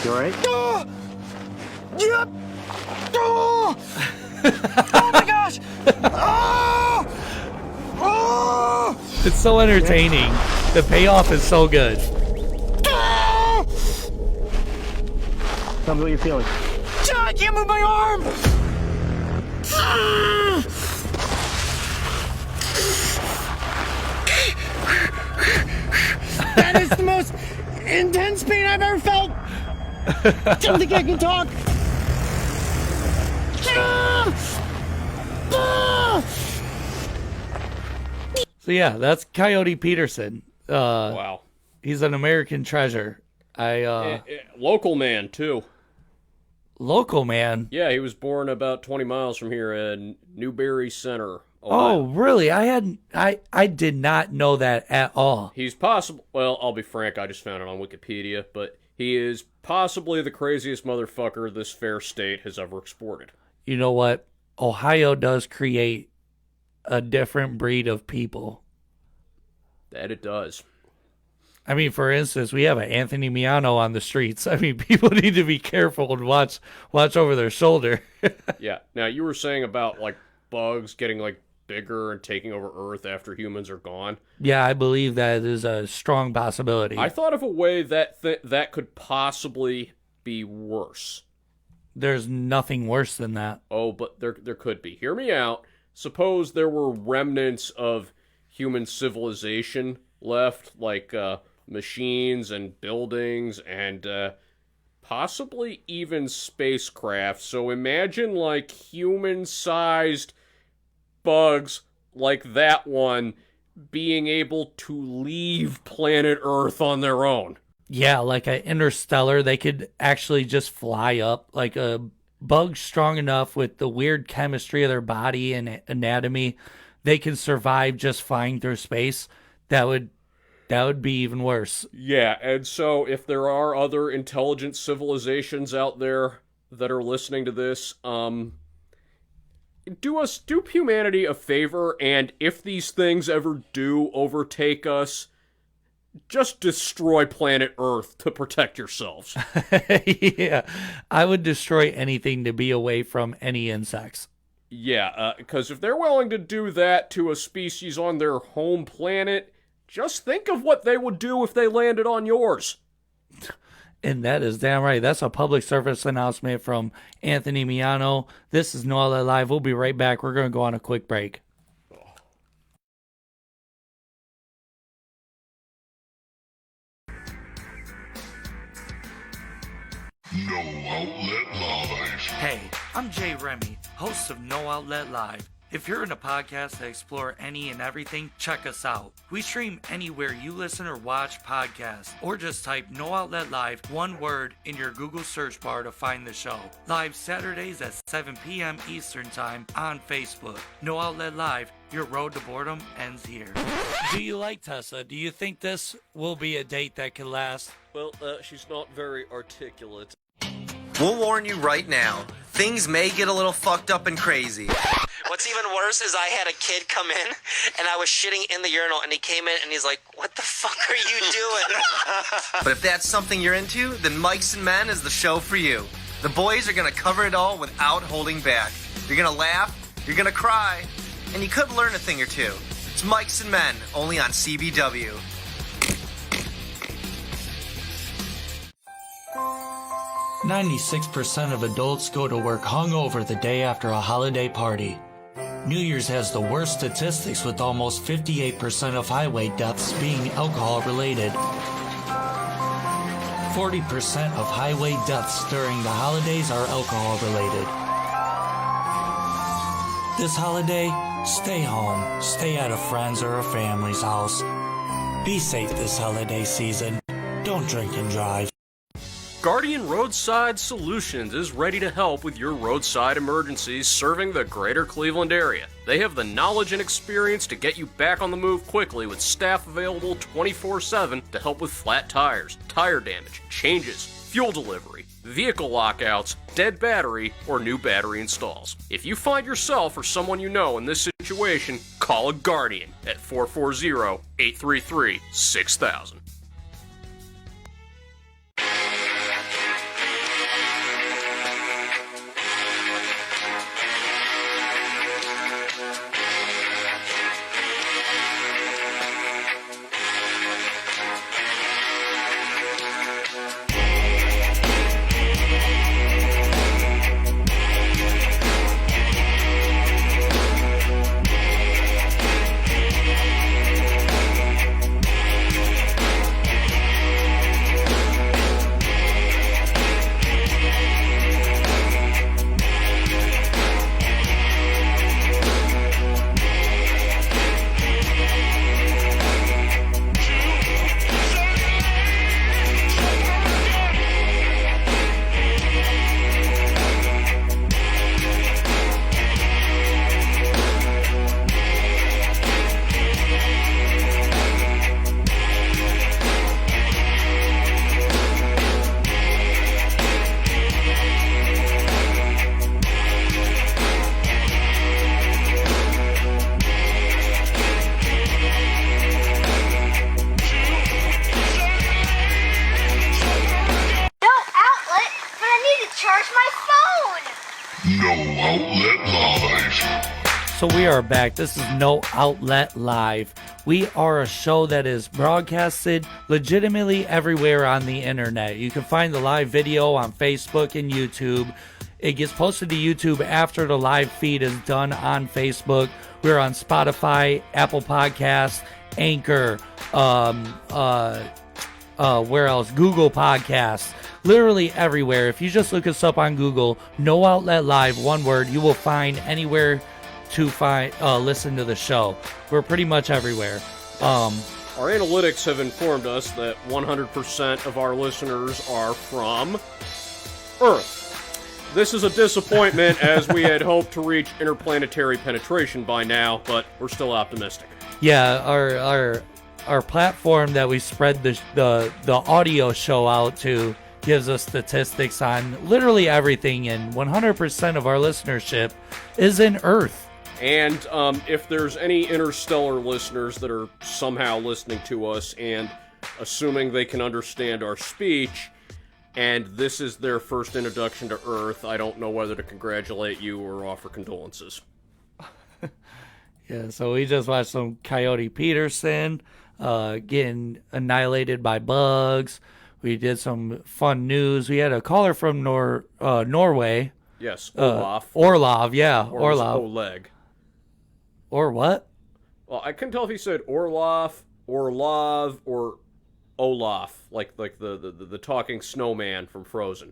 You alright? Yep. Oh my gosh! It's so entertaining. The payoff is so good. Tell me what you're feeling. I can't move my arm! That is the most intense pain I've ever felt! I don't think I can talk! So yeah, that's Coyote Peterson. Wow. He's an American treasure. Local man, too. Local man? Yeah, he was born about 20 miles from here in Newberry Center, Ohio. Oh, really? I did not know that at all. He's possible. Well, I'll be frank. I just found it on Wikipedia, but he is possibly the craziest motherfucker this fair state has ever exported. You know what? Ohio does create a different breed of people. That it does. I mean, for instance, we have an Anthony Miano on the streets. I mean, people need to be careful and watch over their shoulder. Yeah. Now, you were saying about, like, bugs getting, like, bigger and taking over Earth after humans are gone. Yeah, I believe that is a strong possibility. I thought of a way that could possibly be worse. There's nothing worse than that. Oh, but there could be. Hear me out. Suppose there were remnants of human civilization left, like machines and buildings and possibly even spacecraft. So imagine like human-sized bugs like that one being able to leave planet Earth on their own. Yeah, like an interstellar, they could actually just fly up. Like a bug strong enough with the weird chemistry of their body and anatomy, they can survive just flying through space. That would be even worse. Yeah, and so if there are other intelligent civilizations out there that are listening to this, do humanity a favor, and if these things ever do overtake us, just destroy planet Earth to protect yourselves. Yeah, I would destroy anything to be away from any insects. Yeah, because if they're willing to do that to a species on their home planet, just think of what they would do if they landed on yours. And that is damn right. That's a public service announcement from Anthony Miano. This is No Outlet Live. We'll be right back. We're going to go on a quick break. No Outlet Live. Hey, I'm Jay Remy, host of No Outlet Live. If you're in a podcast that explore any and everything, check us out. We stream anywhere you listen or watch podcasts, or just type No Outlet Live, one word, in your Google search bar to find the show. Live Saturdays at 7 p.m. Eastern Time on Facebook. No Outlet Live, your road to boredom ends here. Do you like Tessa? Do you think this will be a date that can last? Well, she's not very articulate. We'll warn you right now. Things may get a little fucked up and crazy. What's even worse is I had a kid come in, and I was shitting in the urinal, and he came in, and he's like, what the fuck are you doing? But if that's something you're into, then Mikes and Men is the show for you. The boys are going to cover it all without holding back. You're going to laugh, you're going to cry, and you could learn a thing or two. It's Mikes and Men, only on CBW. "96% of adults go to work hungover the day after a holiday party. New Year's has the worst statistics, with almost 58% of highway deaths being alcohol-related. 40% of highway deaths during the holidays are alcohol-related. This holiday, stay home, stay at a friend's or a family's house. Be safe this holiday season. Don't drink and drive." Guardian Roadside Solutions is ready to help with your roadside emergencies serving the greater Cleveland area. They have the knowledge and experience to get you back on the move quickly with staff available 24/7 to help with flat tires, tire damage, changes, fuel delivery, vehicle lockouts, dead battery, or new battery installs. If you find yourself or someone you know in this situation, call a Guardian at 440-833-6000. So we are back. This is No Outlet Live. We are a show that is broadcasted legitimately everywhere on the internet. You can find the live video on Facebook and YouTube. It gets posted to YouTube after the live feed is done on Facebook. We're on Spotify, Apple Podcasts, Anchor, where else? Google Podcasts. Literally everywhere. If you just look us up on Google, No Outlet Live, one word, you will find anywhere to listen to the show. We're pretty much everywhere. Our analytics have informed us that 100% of our listeners are from Earth. This is a disappointment as we had hoped to reach interplanetary penetration by now, but we're still optimistic. Yeah, our platform that we spread the audio show out to gives us statistics on literally everything, and 100% of our listenership is in Earth. And if there's any interstellar listeners that are somehow listening to us and assuming they can understand our speech, and this is their first introduction to Earth, I don't know whether to congratulate you or offer condolences. Yeah, so we just watched some Coyote Peterson getting annihilated by bugs. We did some fun news. We had a caller from Norway. Yes, Olaf. Orlov, yeah, Or Orlov. Oleg. Or what? Well, I couldn't tell if he said Orlov, Orlov, or Olaf, like the talking snowman from Frozen.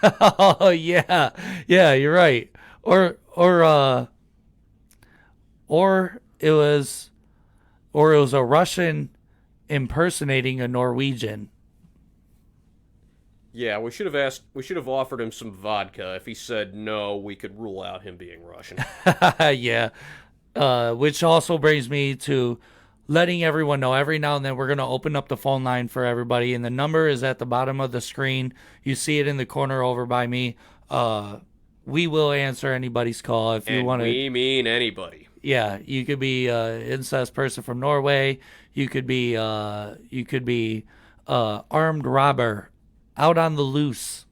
Oh yeah, you're right. Or it was a Russian impersonating a Norwegian. Yeah, we should have offered him some vodka. If he said no, we could rule out him being Russian. Yeah. Which also brings me to letting everyone know every now and then we're going to open up the phone line for everybody, and the number is at the bottom of the screen. You see it in the corner over by me. We will answer anybody's call if you want to. We mean anybody. Yeah, you could be an incest person from Norway. You could be armed robber out on the loose.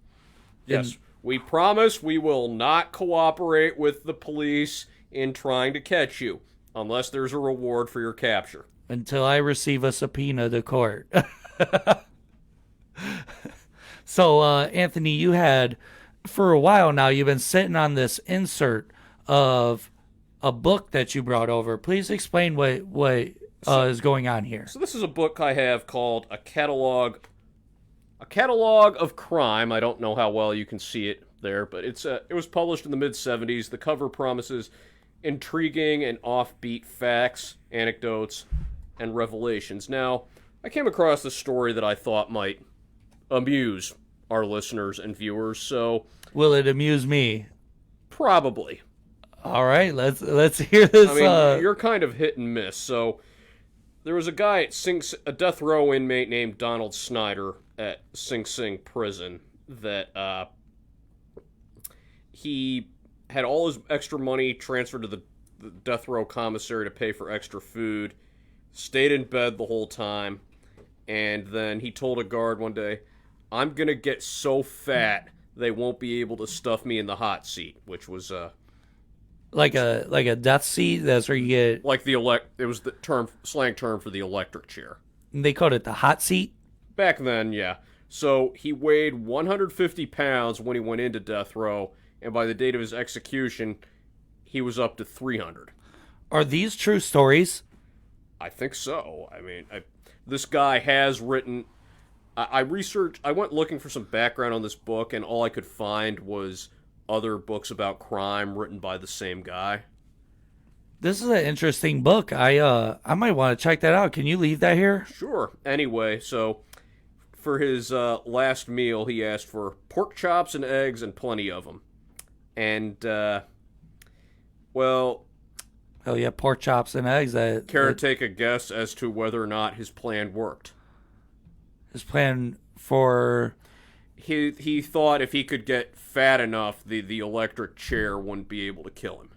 Yes, we promise we will not cooperate with the police in trying to catch you, unless there's a reward for your capture. Until I receive a subpoena to court. So, Anthony, you had, for a while now, you've been sitting on this insert of a book that you brought over. Please explain what is going on here. So this is a book I have called A Catalog of Crime. I don't know how well you can see it there, but it was published in the mid-'70s. The cover promises intriguing and offbeat facts, anecdotes, and revelations. Now, I came across a story that I thought might amuse our listeners and viewers. So, will it amuse me? Probably. All right, let's hear this. I mean, you're kind of hit and miss. So, there was a guy at a death row inmate named Donald Snyder at Sing Sing prison that he had all his extra money transferred to the death row commissary to pay for extra food, stayed in bed the whole time, and then he told a guard one day, "I'm gonna get so fat they won't be able to stuff me in the hot seat," which was like a death seat. That's where you get like it was the slang term for the electric chair. They called it the hot seat back then. Yeah. So he weighed 150 pounds when he went into death row, and by the date of his execution, he was up to 300. Are these true stories? I think so. I mean, this guy has written... I went looking for some background on this book, and all I could find was other books about crime written by the same guy. This is an interesting book. I might want to check that out. Can you leave that here? Sure. Anyway, so for his last meal, he asked for pork chops and eggs and plenty of them. And, well... Oh, yeah, pork chops and eggs. Care to take a guess as to whether or not his plan worked? His plan for... He thought if he could get fat enough, the electric chair wouldn't be able to kill him.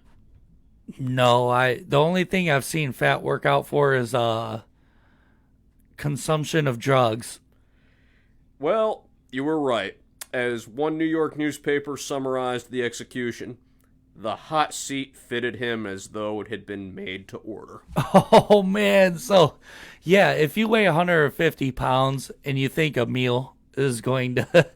No, the only thing I've seen fat work out for is consumption of drugs. Well, you were right. As one New York newspaper summarized the execution, the hot seat fitted him as though it had been made to order. Oh, man. So, yeah, if you weigh 150 pounds and you think a meal is going to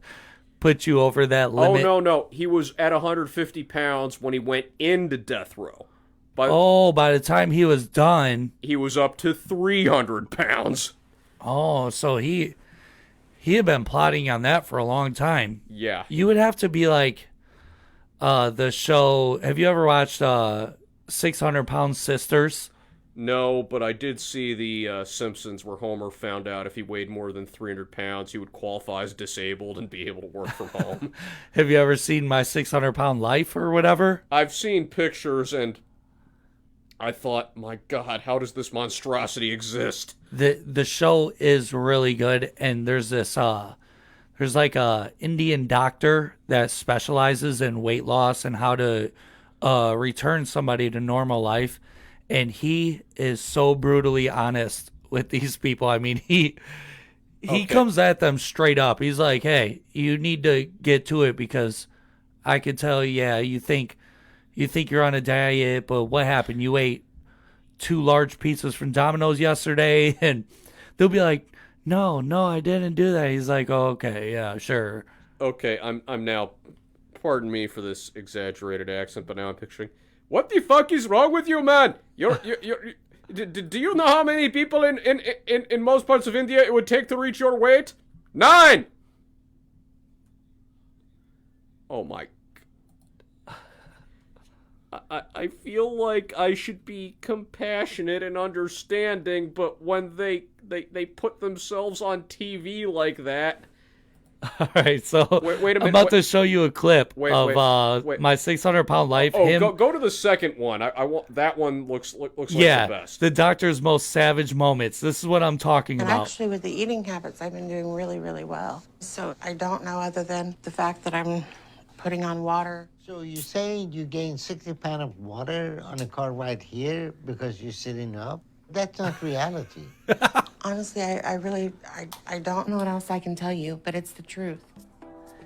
put you over that limit... Oh, no. He was at 150 pounds when he went into death row. By the time he was done... He was up to 300 pounds. Oh, so he had been plotting on that for a long time. Yeah. You would have to be like... the show, have you ever watched 600-Pound Sisters? No, but I did see the Simpsons where Homer found out if he weighed more than 300 pounds, he would qualify as disabled and be able to work from home. Have you ever seen My 600-Pound Life or whatever? I've seen pictures and I thought, my God, how does this monstrosity exist? The show is really good, and there's this... There's like a Indian doctor that specializes in weight loss and how to return somebody to normal life. And he is so brutally honest with these people. I mean, he comes at them straight up. He's like, hey, you need to get to it because I can tell, yeah, you think you're on a diet, but what happened? You ate 2 large pizzas from Domino's yesterday. And they'll be like, No, I didn't do that. He's like, oh, okay, yeah, sure. Okay, I'm now, pardon me for this exaggerated accent, but now I'm picturing, what the fuck is wrong with you, man? Do you know how many people in most parts of India it would take to reach your weight? 9! Oh my... I feel like I should be compassionate and understanding, but when they put themselves on TV like that... All right, so wait a minute, I'm about to show you a clip of My 600-Pound Life. Oh, go to the second one. I want that one. Looks like the best. The doctor's most savage moments. This is what I'm talking about. Actually, with the eating habits, I've been doing really, really well. So I don't know, other than the fact that I'm putting on water. So you're saying you gained 60 pounds of water on a car ride here because you're sitting up? That's not reality. Honestly, I don't know what else I can tell you, but it's the truth.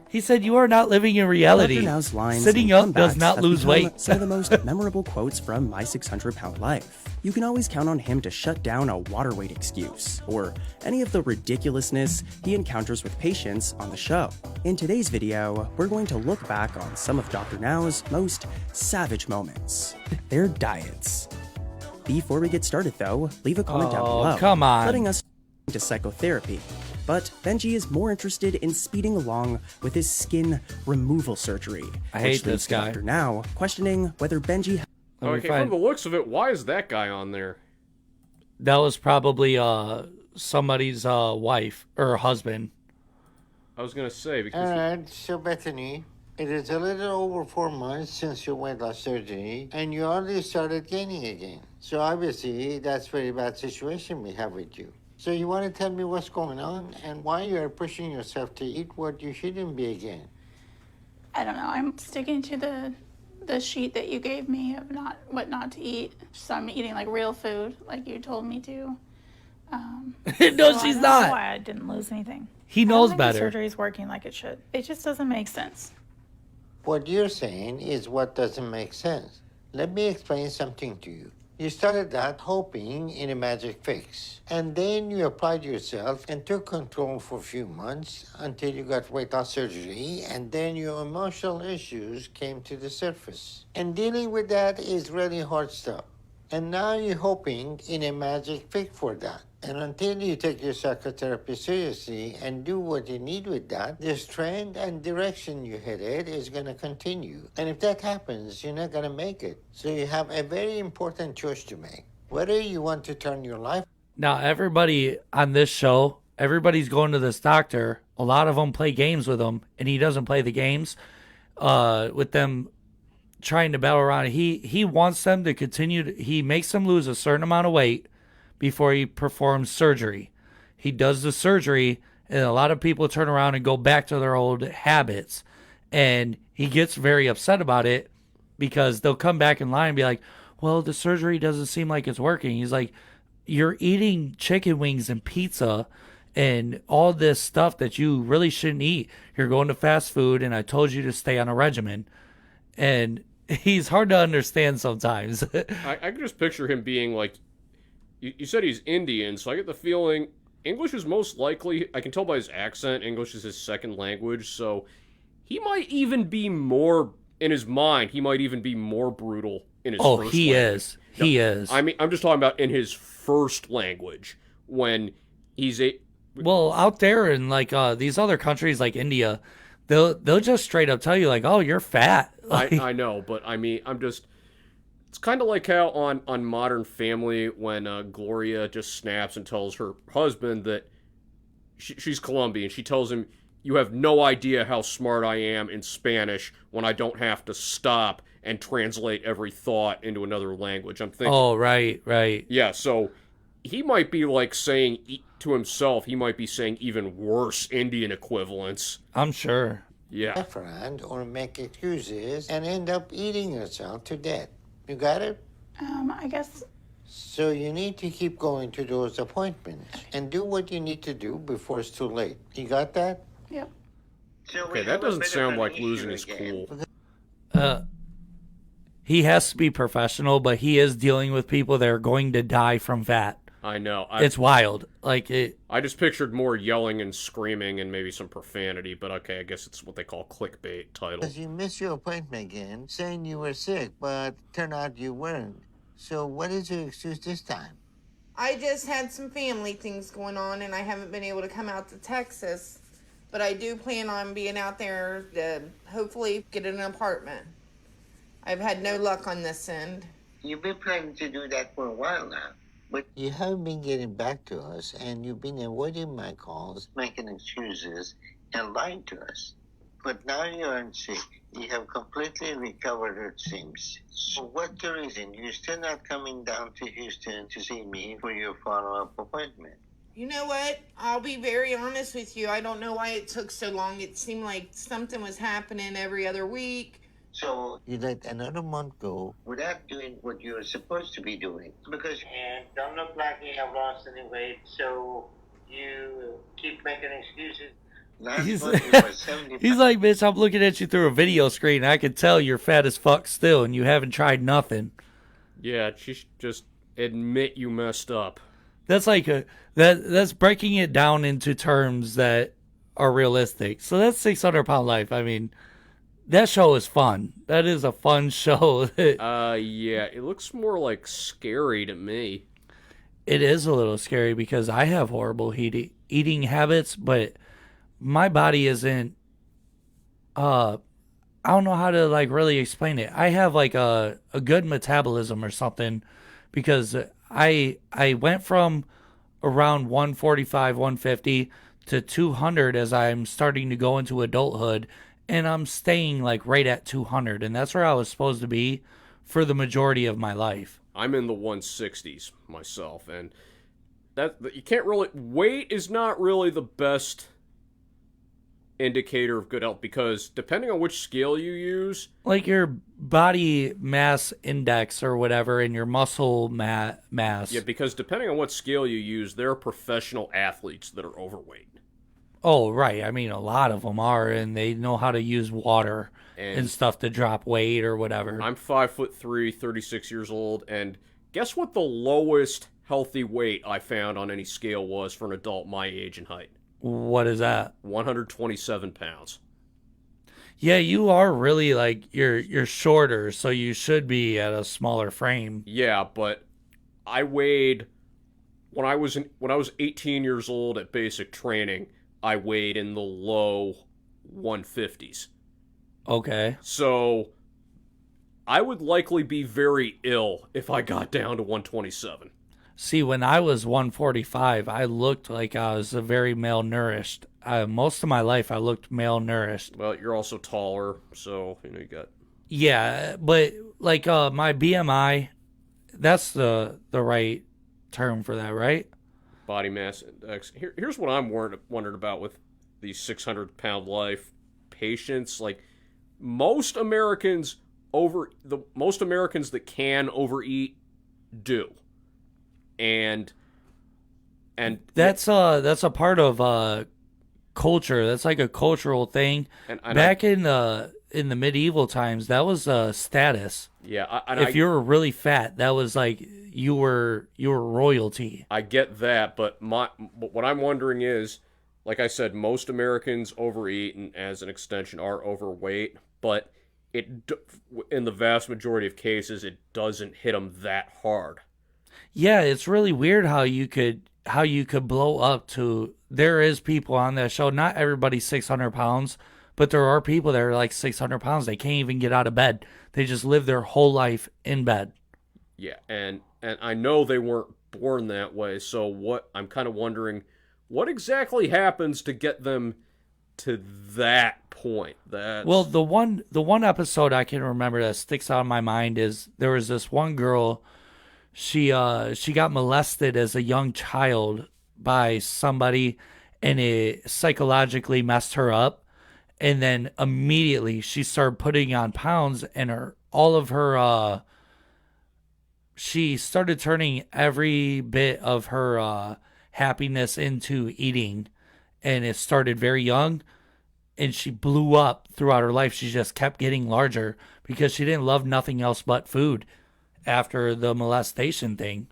He said you are not living in reality. Dr. Now's lines Sitting up does not lose weight. Some of the most memorable quotes from My 600-Pound Life. You can always count on him to shut down a water weight excuse, or any of the ridiculousness he encounters with patients on the show. In today's video, we're going to look back on some of Dr. Now's most savage moments. Their diets. Before we get started though, leave a comment down below. Come on. Letting us into psychotherapy. But Benji is more interested in speeding along with his skin removal surgery. I hate this guy. Dr. Now questioning whether Benji... Okay, from the looks of it, why is that guy on there? That was probably somebody's wife or husband. I was going to say, because... All right, so Bethany, it is a little over 4 months since your weight loss surgery, and you already started gaining again. So obviously, that's a very bad situation we have with you. So you want to tell me what's going on and why you are pushing yourself to eat what you shouldn't be again? I don't know. I'm sticking to the sheet that you gave me of what not to eat. So I'm eating like real food, like you told me to. No, she's I don't not. know why I didn't lose anything. He knows I don't think better. The surgery is working like it should. It just doesn't make sense. What you're saying is what doesn't make sense. Let me explain something to you. You started out hoping in a magic fix, and then you applied yourself and took control for a few months until you got weight loss surgery, and then your emotional issues came to the surface. And dealing with that is really hard stuff. And now you're hoping in a magic fix for that. And until you take your psychotherapy seriously and do what you need with that, this trend and direction you headed is going to continue. And if that happens, you're not going to make it. So you have a very important choice to make. Whether you want to turn your life... Now, everybody on this show, everybody's going to this doctor. A lot of them play games with him, and he doesn't play the games with them trying to battle around. He wants them to continue. He makes them lose a certain amount of weight before he performs surgery. He does the surgery, and a lot of people turn around and go back to their old habits. And he gets very upset about it because they'll come back in line and be like, well, the surgery doesn't seem like it's working. He's like, you're eating chicken wings and pizza and all this stuff that you really shouldn't eat. You're going to fast food, and I told you to stay on a regimen. And he's hard to understand sometimes. I can just picture him being like, you said he's Indian, so I get the feeling English is most likely, I can tell by his accent, English is his second language, so he might even be more, in his mind, he might even be more brutal in his first language. He is. He is. I mean, I'm just talking about in his first language, when he's Well, out there in like these other countries like India, they'll just straight up tell you like, oh, you're fat. Like, I know, but I mean, it's kind of like how on Modern Family when Gloria just snaps and tells her husband that she's Colombian. She tells him, you have no idea how smart I am in Spanish when I don't have to stop and translate every thought into another language. I'm thinking... Oh, right. Yeah, so he might be like saying to himself, he might be saying even worse Indian equivalents. I'm sure. Yeah. Friend or make excuses and end up eating yourself to death. You got it? I guess. So you need to keep going to those appointments and do what you need to do before it's too late. You got that? Yep. Okay, that doesn't sound like losing his cool. He has to be professional, but he is dealing with people that are going to die from fat. I know. It's wild. I just pictured more yelling and screaming and maybe some profanity, but okay, I guess it's what they call clickbait title. Because you missed your appointment again, saying you were sick, but turned out you weren't. So what is your excuse this time? I just had some family things going on, and I haven't been able to come out to Texas. But I do plan on being out there to hopefully get an apartment. I've had no luck on this end. You've been planning to do that for a while now. But you haven't been getting back to us, and you've been avoiding my calls, making excuses, and lying to us. But now you aren't sick. You have completely recovered, it seems. So what's the reason you're still not coming down to Houston to see me for your follow-up appointment? You know what? I'll be very honest with you. I don't know why it took so long. It seemed like something was happening every other week. So you let another month go without doing what you were supposed to be doing. Because you don't look like you have lost any weight, so you keep making excuses. he's like, bitch, I'm looking at you through a video screen. I can tell you're fat as fuck still, and you haven't tried nothing. Yeah, just admit you messed up. That's like that's breaking it down into terms that are realistic. So that's 600 Pound Life. I mean, that show is fun. That is a fun show. Yeah, it looks more like scary to me. It is a little scary because I have horrible eating habits, but my body isn't. I don't know how to like really explain it. I have like a good metabolism or something because I went from around 145, 150 to 200 as I'm starting to go into adulthood, and I'm staying like right at 200, and that's where I was supposed to be for the majority of my life. I'm in the 160s myself, and that you can't really, weight is not really the best indicator of good health, because depending on which scale you use, like your body mass index or whatever, and your muscle mass. Yeah, because depending on what scale you use, there are professional athletes that are overweight. Oh, right. I mean, a lot of them are, and they know how to use water and stuff to drop weight or whatever. I'm 5'3", 36 years old, and guess what the lowest healthy weight I found on any scale was for an adult my age and height? What is that? 127 pounds. Yeah, you are really like you're shorter, so you should be at a smaller frame. Yeah, but I weighed when I was 18 years old at basic training, I weighed in the low 150s. Okay. So I would likely be very ill if I got down to 127. See, when I was 145, I looked like I was a very malnourished. Most of my life, I looked malnourished. Well, you're also taller, so you got. Yeah, but like my BMI, that's the right term for that, right? Body mass index. Here's what I'm wondering about with these 600-pound life patients. Like most Americans that can overeat do, and that's a part of culture. That's like a cultural thing. And back in the medieval times, that was status. Yeah, if you were really fat, that was like you were royalty. I get that, but what I'm wondering is, like I said, most Americans overeat and, as an extension, are overweight. But in the vast majority of cases, it doesn't hit them that hard. Yeah, it's really weird how you could blow up to. There is people on that show. Not everybody's 600 pounds, but there are people that are like 600 pounds. They can't even get out of bed. They just live their whole life in bed. Yeah, and I know they weren't born that way. So what I'm kind of wondering, what exactly happens to get them to that point? Well, the one episode I can remember that sticks out in my mind is there was this one girl. She got molested as a young child by somebody, and it psychologically messed her up. And then immediately she started putting on pounds, and she started turning every bit of her happiness into eating, and it started very young, and she blew up throughout her life. She just kept getting larger because she didn't love nothing else but food after the molestation thing.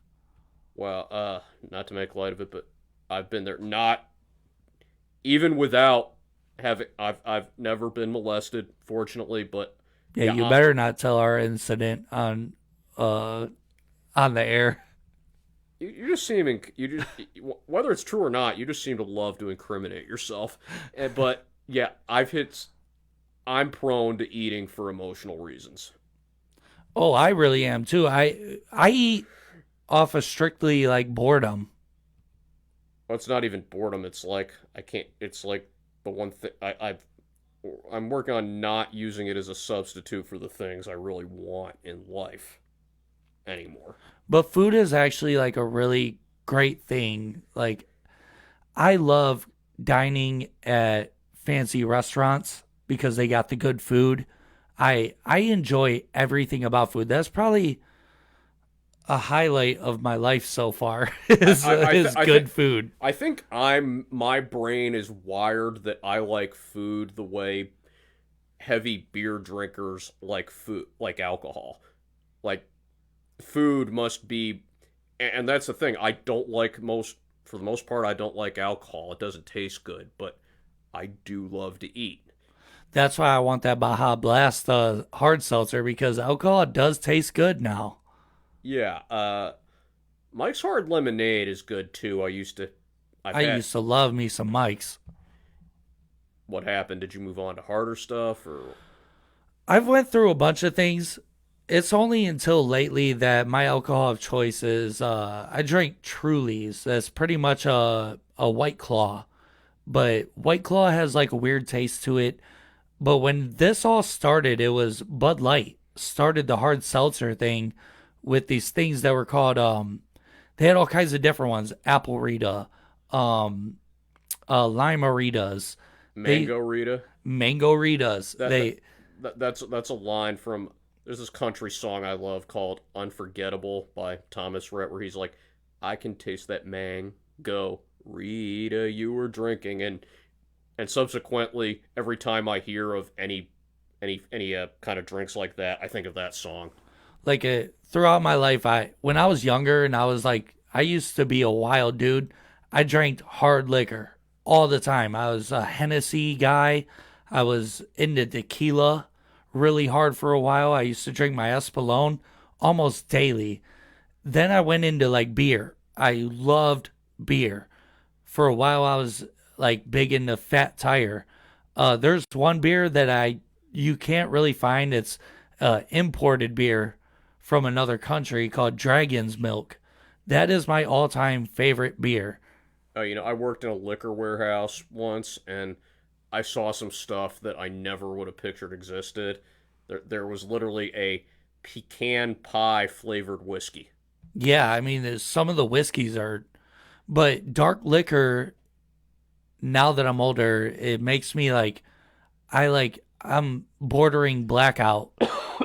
Well, not to make light of it, but I've been there. Not even without having, I've never been molested, fortunately. But yeah, you better not tell our incident on the air. You just seem whether it's true or not, you just seem to love to incriminate yourself. But yeah, I'm prone to eating for emotional reasons. Oh, I really am too. I eat off of strictly like boredom. Well, it's not even boredom. It's like I can't. It's like the one thing I'm working on not using it as a substitute for the things I really want in life anymore. But food is actually like a really great thing. Like I love dining at fancy restaurants because they got the good food. I enjoy everything about food. That's probably a highlight of my life so far is good food. I think my brain is wired that I like food the way heavy beer drinkers like food, like alcohol. Like food must be, and that's the thing. For the most part, I don't like alcohol. It doesn't taste good, but I do love to eat. That's why I want that Baja Blast hard seltzer, because alcohol does taste good now. Yeah, Mike's Hard Lemonade is good too. I used to love me some Mike's. What happened? Did you move on to harder stuff, or? I've went through a bunch of things. It's only until lately that my alcohol of choice is I drink Trulies. That's pretty much a White Claw. But White Claw has like a weird taste to it. But when this all started, it was Bud Light started the hard seltzer thing with these things that were called they had all kinds of different ones. Apple Rita, Lima Ritas, Mango Rita. Mango Ritas. That's a line from, there's this country song I love called Unforgettable by Thomas Rhett, where he's like, I can taste that mango Rita you were drinking, and subsequently every time I hear of any kind of drinks like that, I think of that song. Like throughout my life, when I was younger and I used to be a wild dude. I drank hard liquor all the time. I was a Hennessy guy. I was into tequila really hard for a while. I used to drink my Espolón almost daily. Then I went into like beer. I loved beer. For a while I was like big into Fat Tire. There's one beer that you can't really find. It's imported beer from another country called Dragon's Milk. That is my all-time favorite beer. I worked in a liquor warehouse once, and I saw some stuff that I never would have pictured existed. There was literally a pecan pie flavored whiskey. Yeah, I mean, some of the whiskeys are... But dark liquor, now that I'm older, it makes me I'm bordering blackout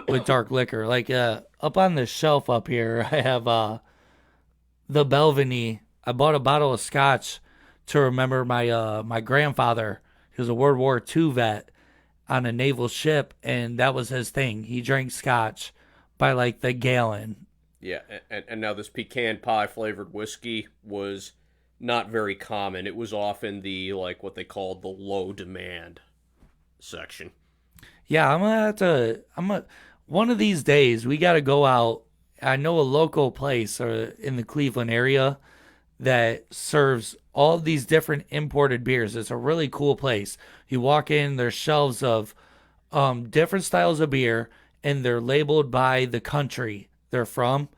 with dark liquor. Like, up on the shelf up here, I have the Belvany. I bought a bottle of scotch to remember my grandfather. He was a World War II vet on a naval ship, and that was his thing. He drank scotch by like the gallon. Yeah, and now this pecan pie flavored whiskey was not very common. It was often the, like, what they called the low demand section. Yeah, one of these days we got to go out. I know a local place in the Cleveland area that serves all of these different imported beers. It's a really cool place. You walk in, there's shelves of different styles of beer, and they're labeled by the country they're from.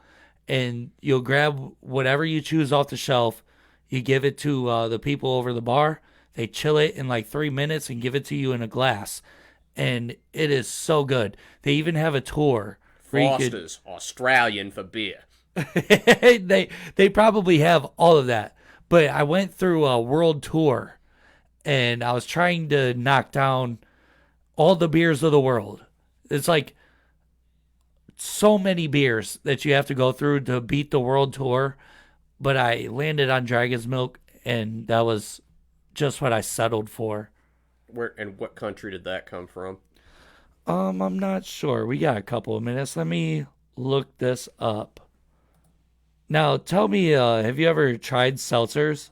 And you'll grab whatever you choose off the shelf. You give it to the people over the bar. They chill it in like 3 minutes and give it to you in a glass. And it is so good. They even have a tour. Foster's, Australian for beer. They probably have all of that. But I went through a world tour, and I was trying to knock down all the beers of the world. It's like so many beers that you have to go through to beat the world tour. But I landed on Dragon's Milk, and that was just what I settled for. Where and what country did that come from? I'm not sure. We got a couple of minutes. Let me look this up. Now, tell me, have you ever tried seltzers?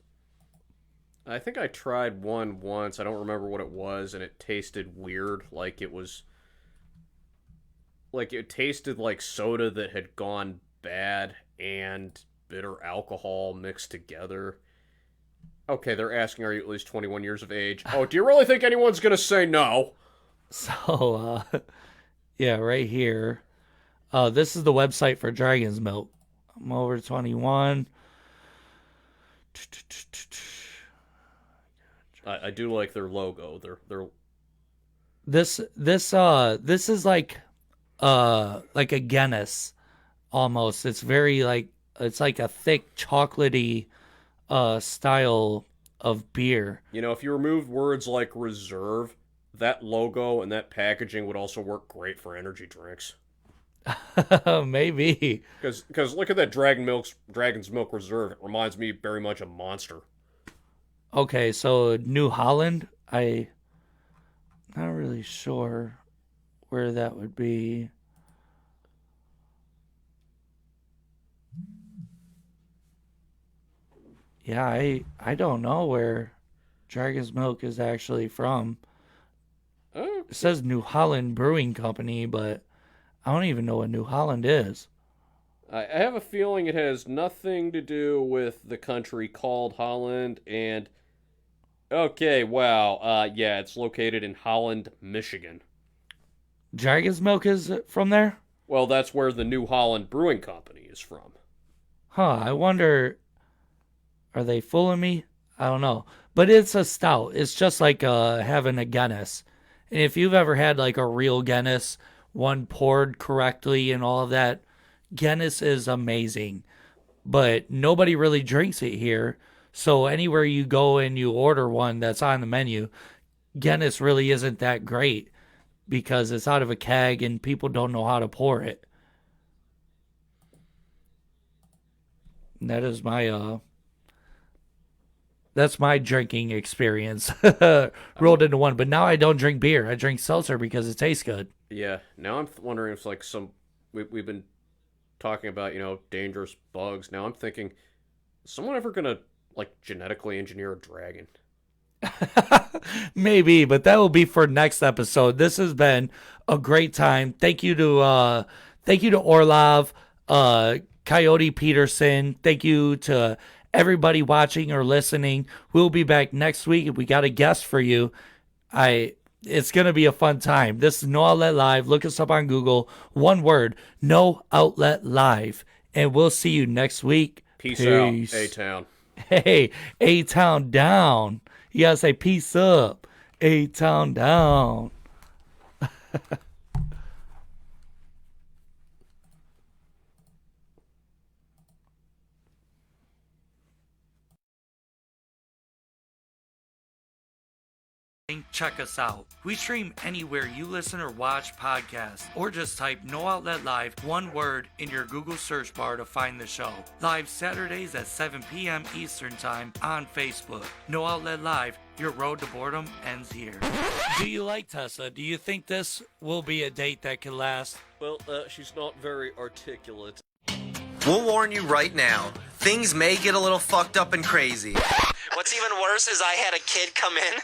I think I tried one once. I don't remember what it was, and it tasted weird. Like it tasted like soda that had gone bad and bitter alcohol mixed together. Okay, they're asking, are you at least 21 years of age? Oh, do you really think anyone's going to say no? So, yeah, right here. This is the website for Dragon's Milk. I'm over 21. I do like their logo. They're This is like a Guinness almost. It's very it's like a thick chocolatey style of beer. If you remove words like reserve, that logo and that packaging would also work great for energy drinks. Maybe. Because look at that Dragon's Milk Reserve. It reminds me very much of Monster. Okay, so New Holland, I'm not really sure where that would be. Yeah, I don't know where Dragon's Milk is actually from. It says New Holland Brewing Company, but I don't even know what New Holland is. I have a feeling it has nothing to do with the country called Holland, and... Okay, wow. Yeah, it's located in Holland, Michigan. Dragon's Milk is from there? Well, that's where the New Holland Brewing Company is from. Huh, I wonder... Are they fooling me? I don't know. but it's a stout. It's just like having a Guinness. And if you've ever had like a real Guinness, one poured correctly and all of that, Guinness is amazing. But nobody really drinks it here. So anywhere you go and you order one that's on the menu, Guinness really isn't that great because it's out of a keg and people don't know how to pour it. And that is my that's my drinking experience rolled into one. But now I don't drink beer. I drink seltzer because it tastes good. Yeah. Now I'm wondering if like we've been talking about, dangerous bugs. Now I'm thinking, is someone ever going to like genetically engineer a dragon? Maybe, but that will be for next episode. This has been a great time. Thank you to Orlov, Coyote Peterson. Thank you to everybody watching or listening. We'll be back next week if we got a guest for you. It's going to be a fun time. This is No Outlet Live. Look us up on Google. One word, No Outlet Live. And we'll see you next week. Peace out, A-Town. Hey, A-Town down. You got to say peace up. A-Town down. Check us out. We stream anywhere you listen or watch podcasts, or just type No Outlet Live, one word, in your Google search bar to find the show. Live Saturdays at 7 p.m. Eastern Time on Facebook. No Outlet Live, your road to boredom ends here. Do you like Tessa? Do you think this will be a date that can last? Well, she's not very articulate. We'll warn you right now. Things may get a little fucked up and crazy. What's even worse is I had a kid come in,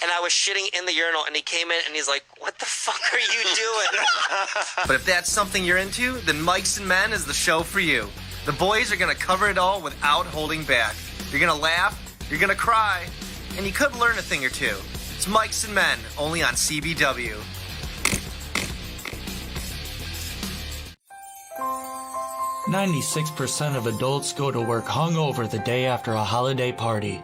and I was shitting in the urinal, and he came in, and he's like, what the fuck are you doing? But if that's something you're into, then Mikes and Men is the show for you. The boys are going to cover it all without holding back. You're going to laugh, you're going to cry, and you could learn a thing or two. It's Mikes and Men, only on CBW. "96% of adults go to work hungover the day after a holiday party.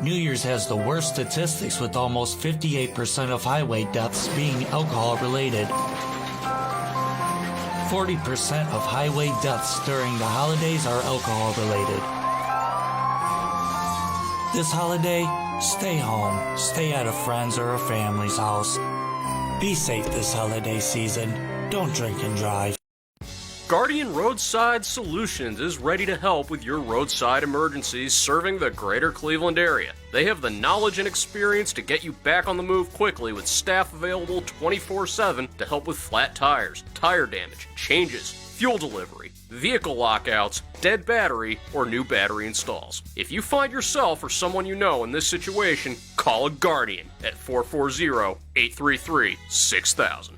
New Year's has the worst statistics, with almost 58% of highway deaths being alcohol-related. 40% of highway deaths during the holidays are alcohol-related. This holiday, stay home, stay at a friend's or a family's house. Be safe this holiday season. Don't drink and drive." Guardian Roadside Solutions is ready to help with your roadside emergencies serving the greater Cleveland area. They have the knowledge and experience to get you back on the move quickly, with staff available 24/7 to help with flat tires, tire damage, changes, fuel delivery, vehicle lockouts, dead battery, or new battery installs. If you find yourself or someone you know in this situation, call a Guardian at 440-833-6000.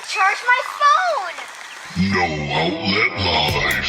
Charge my phone! No Outlet Live.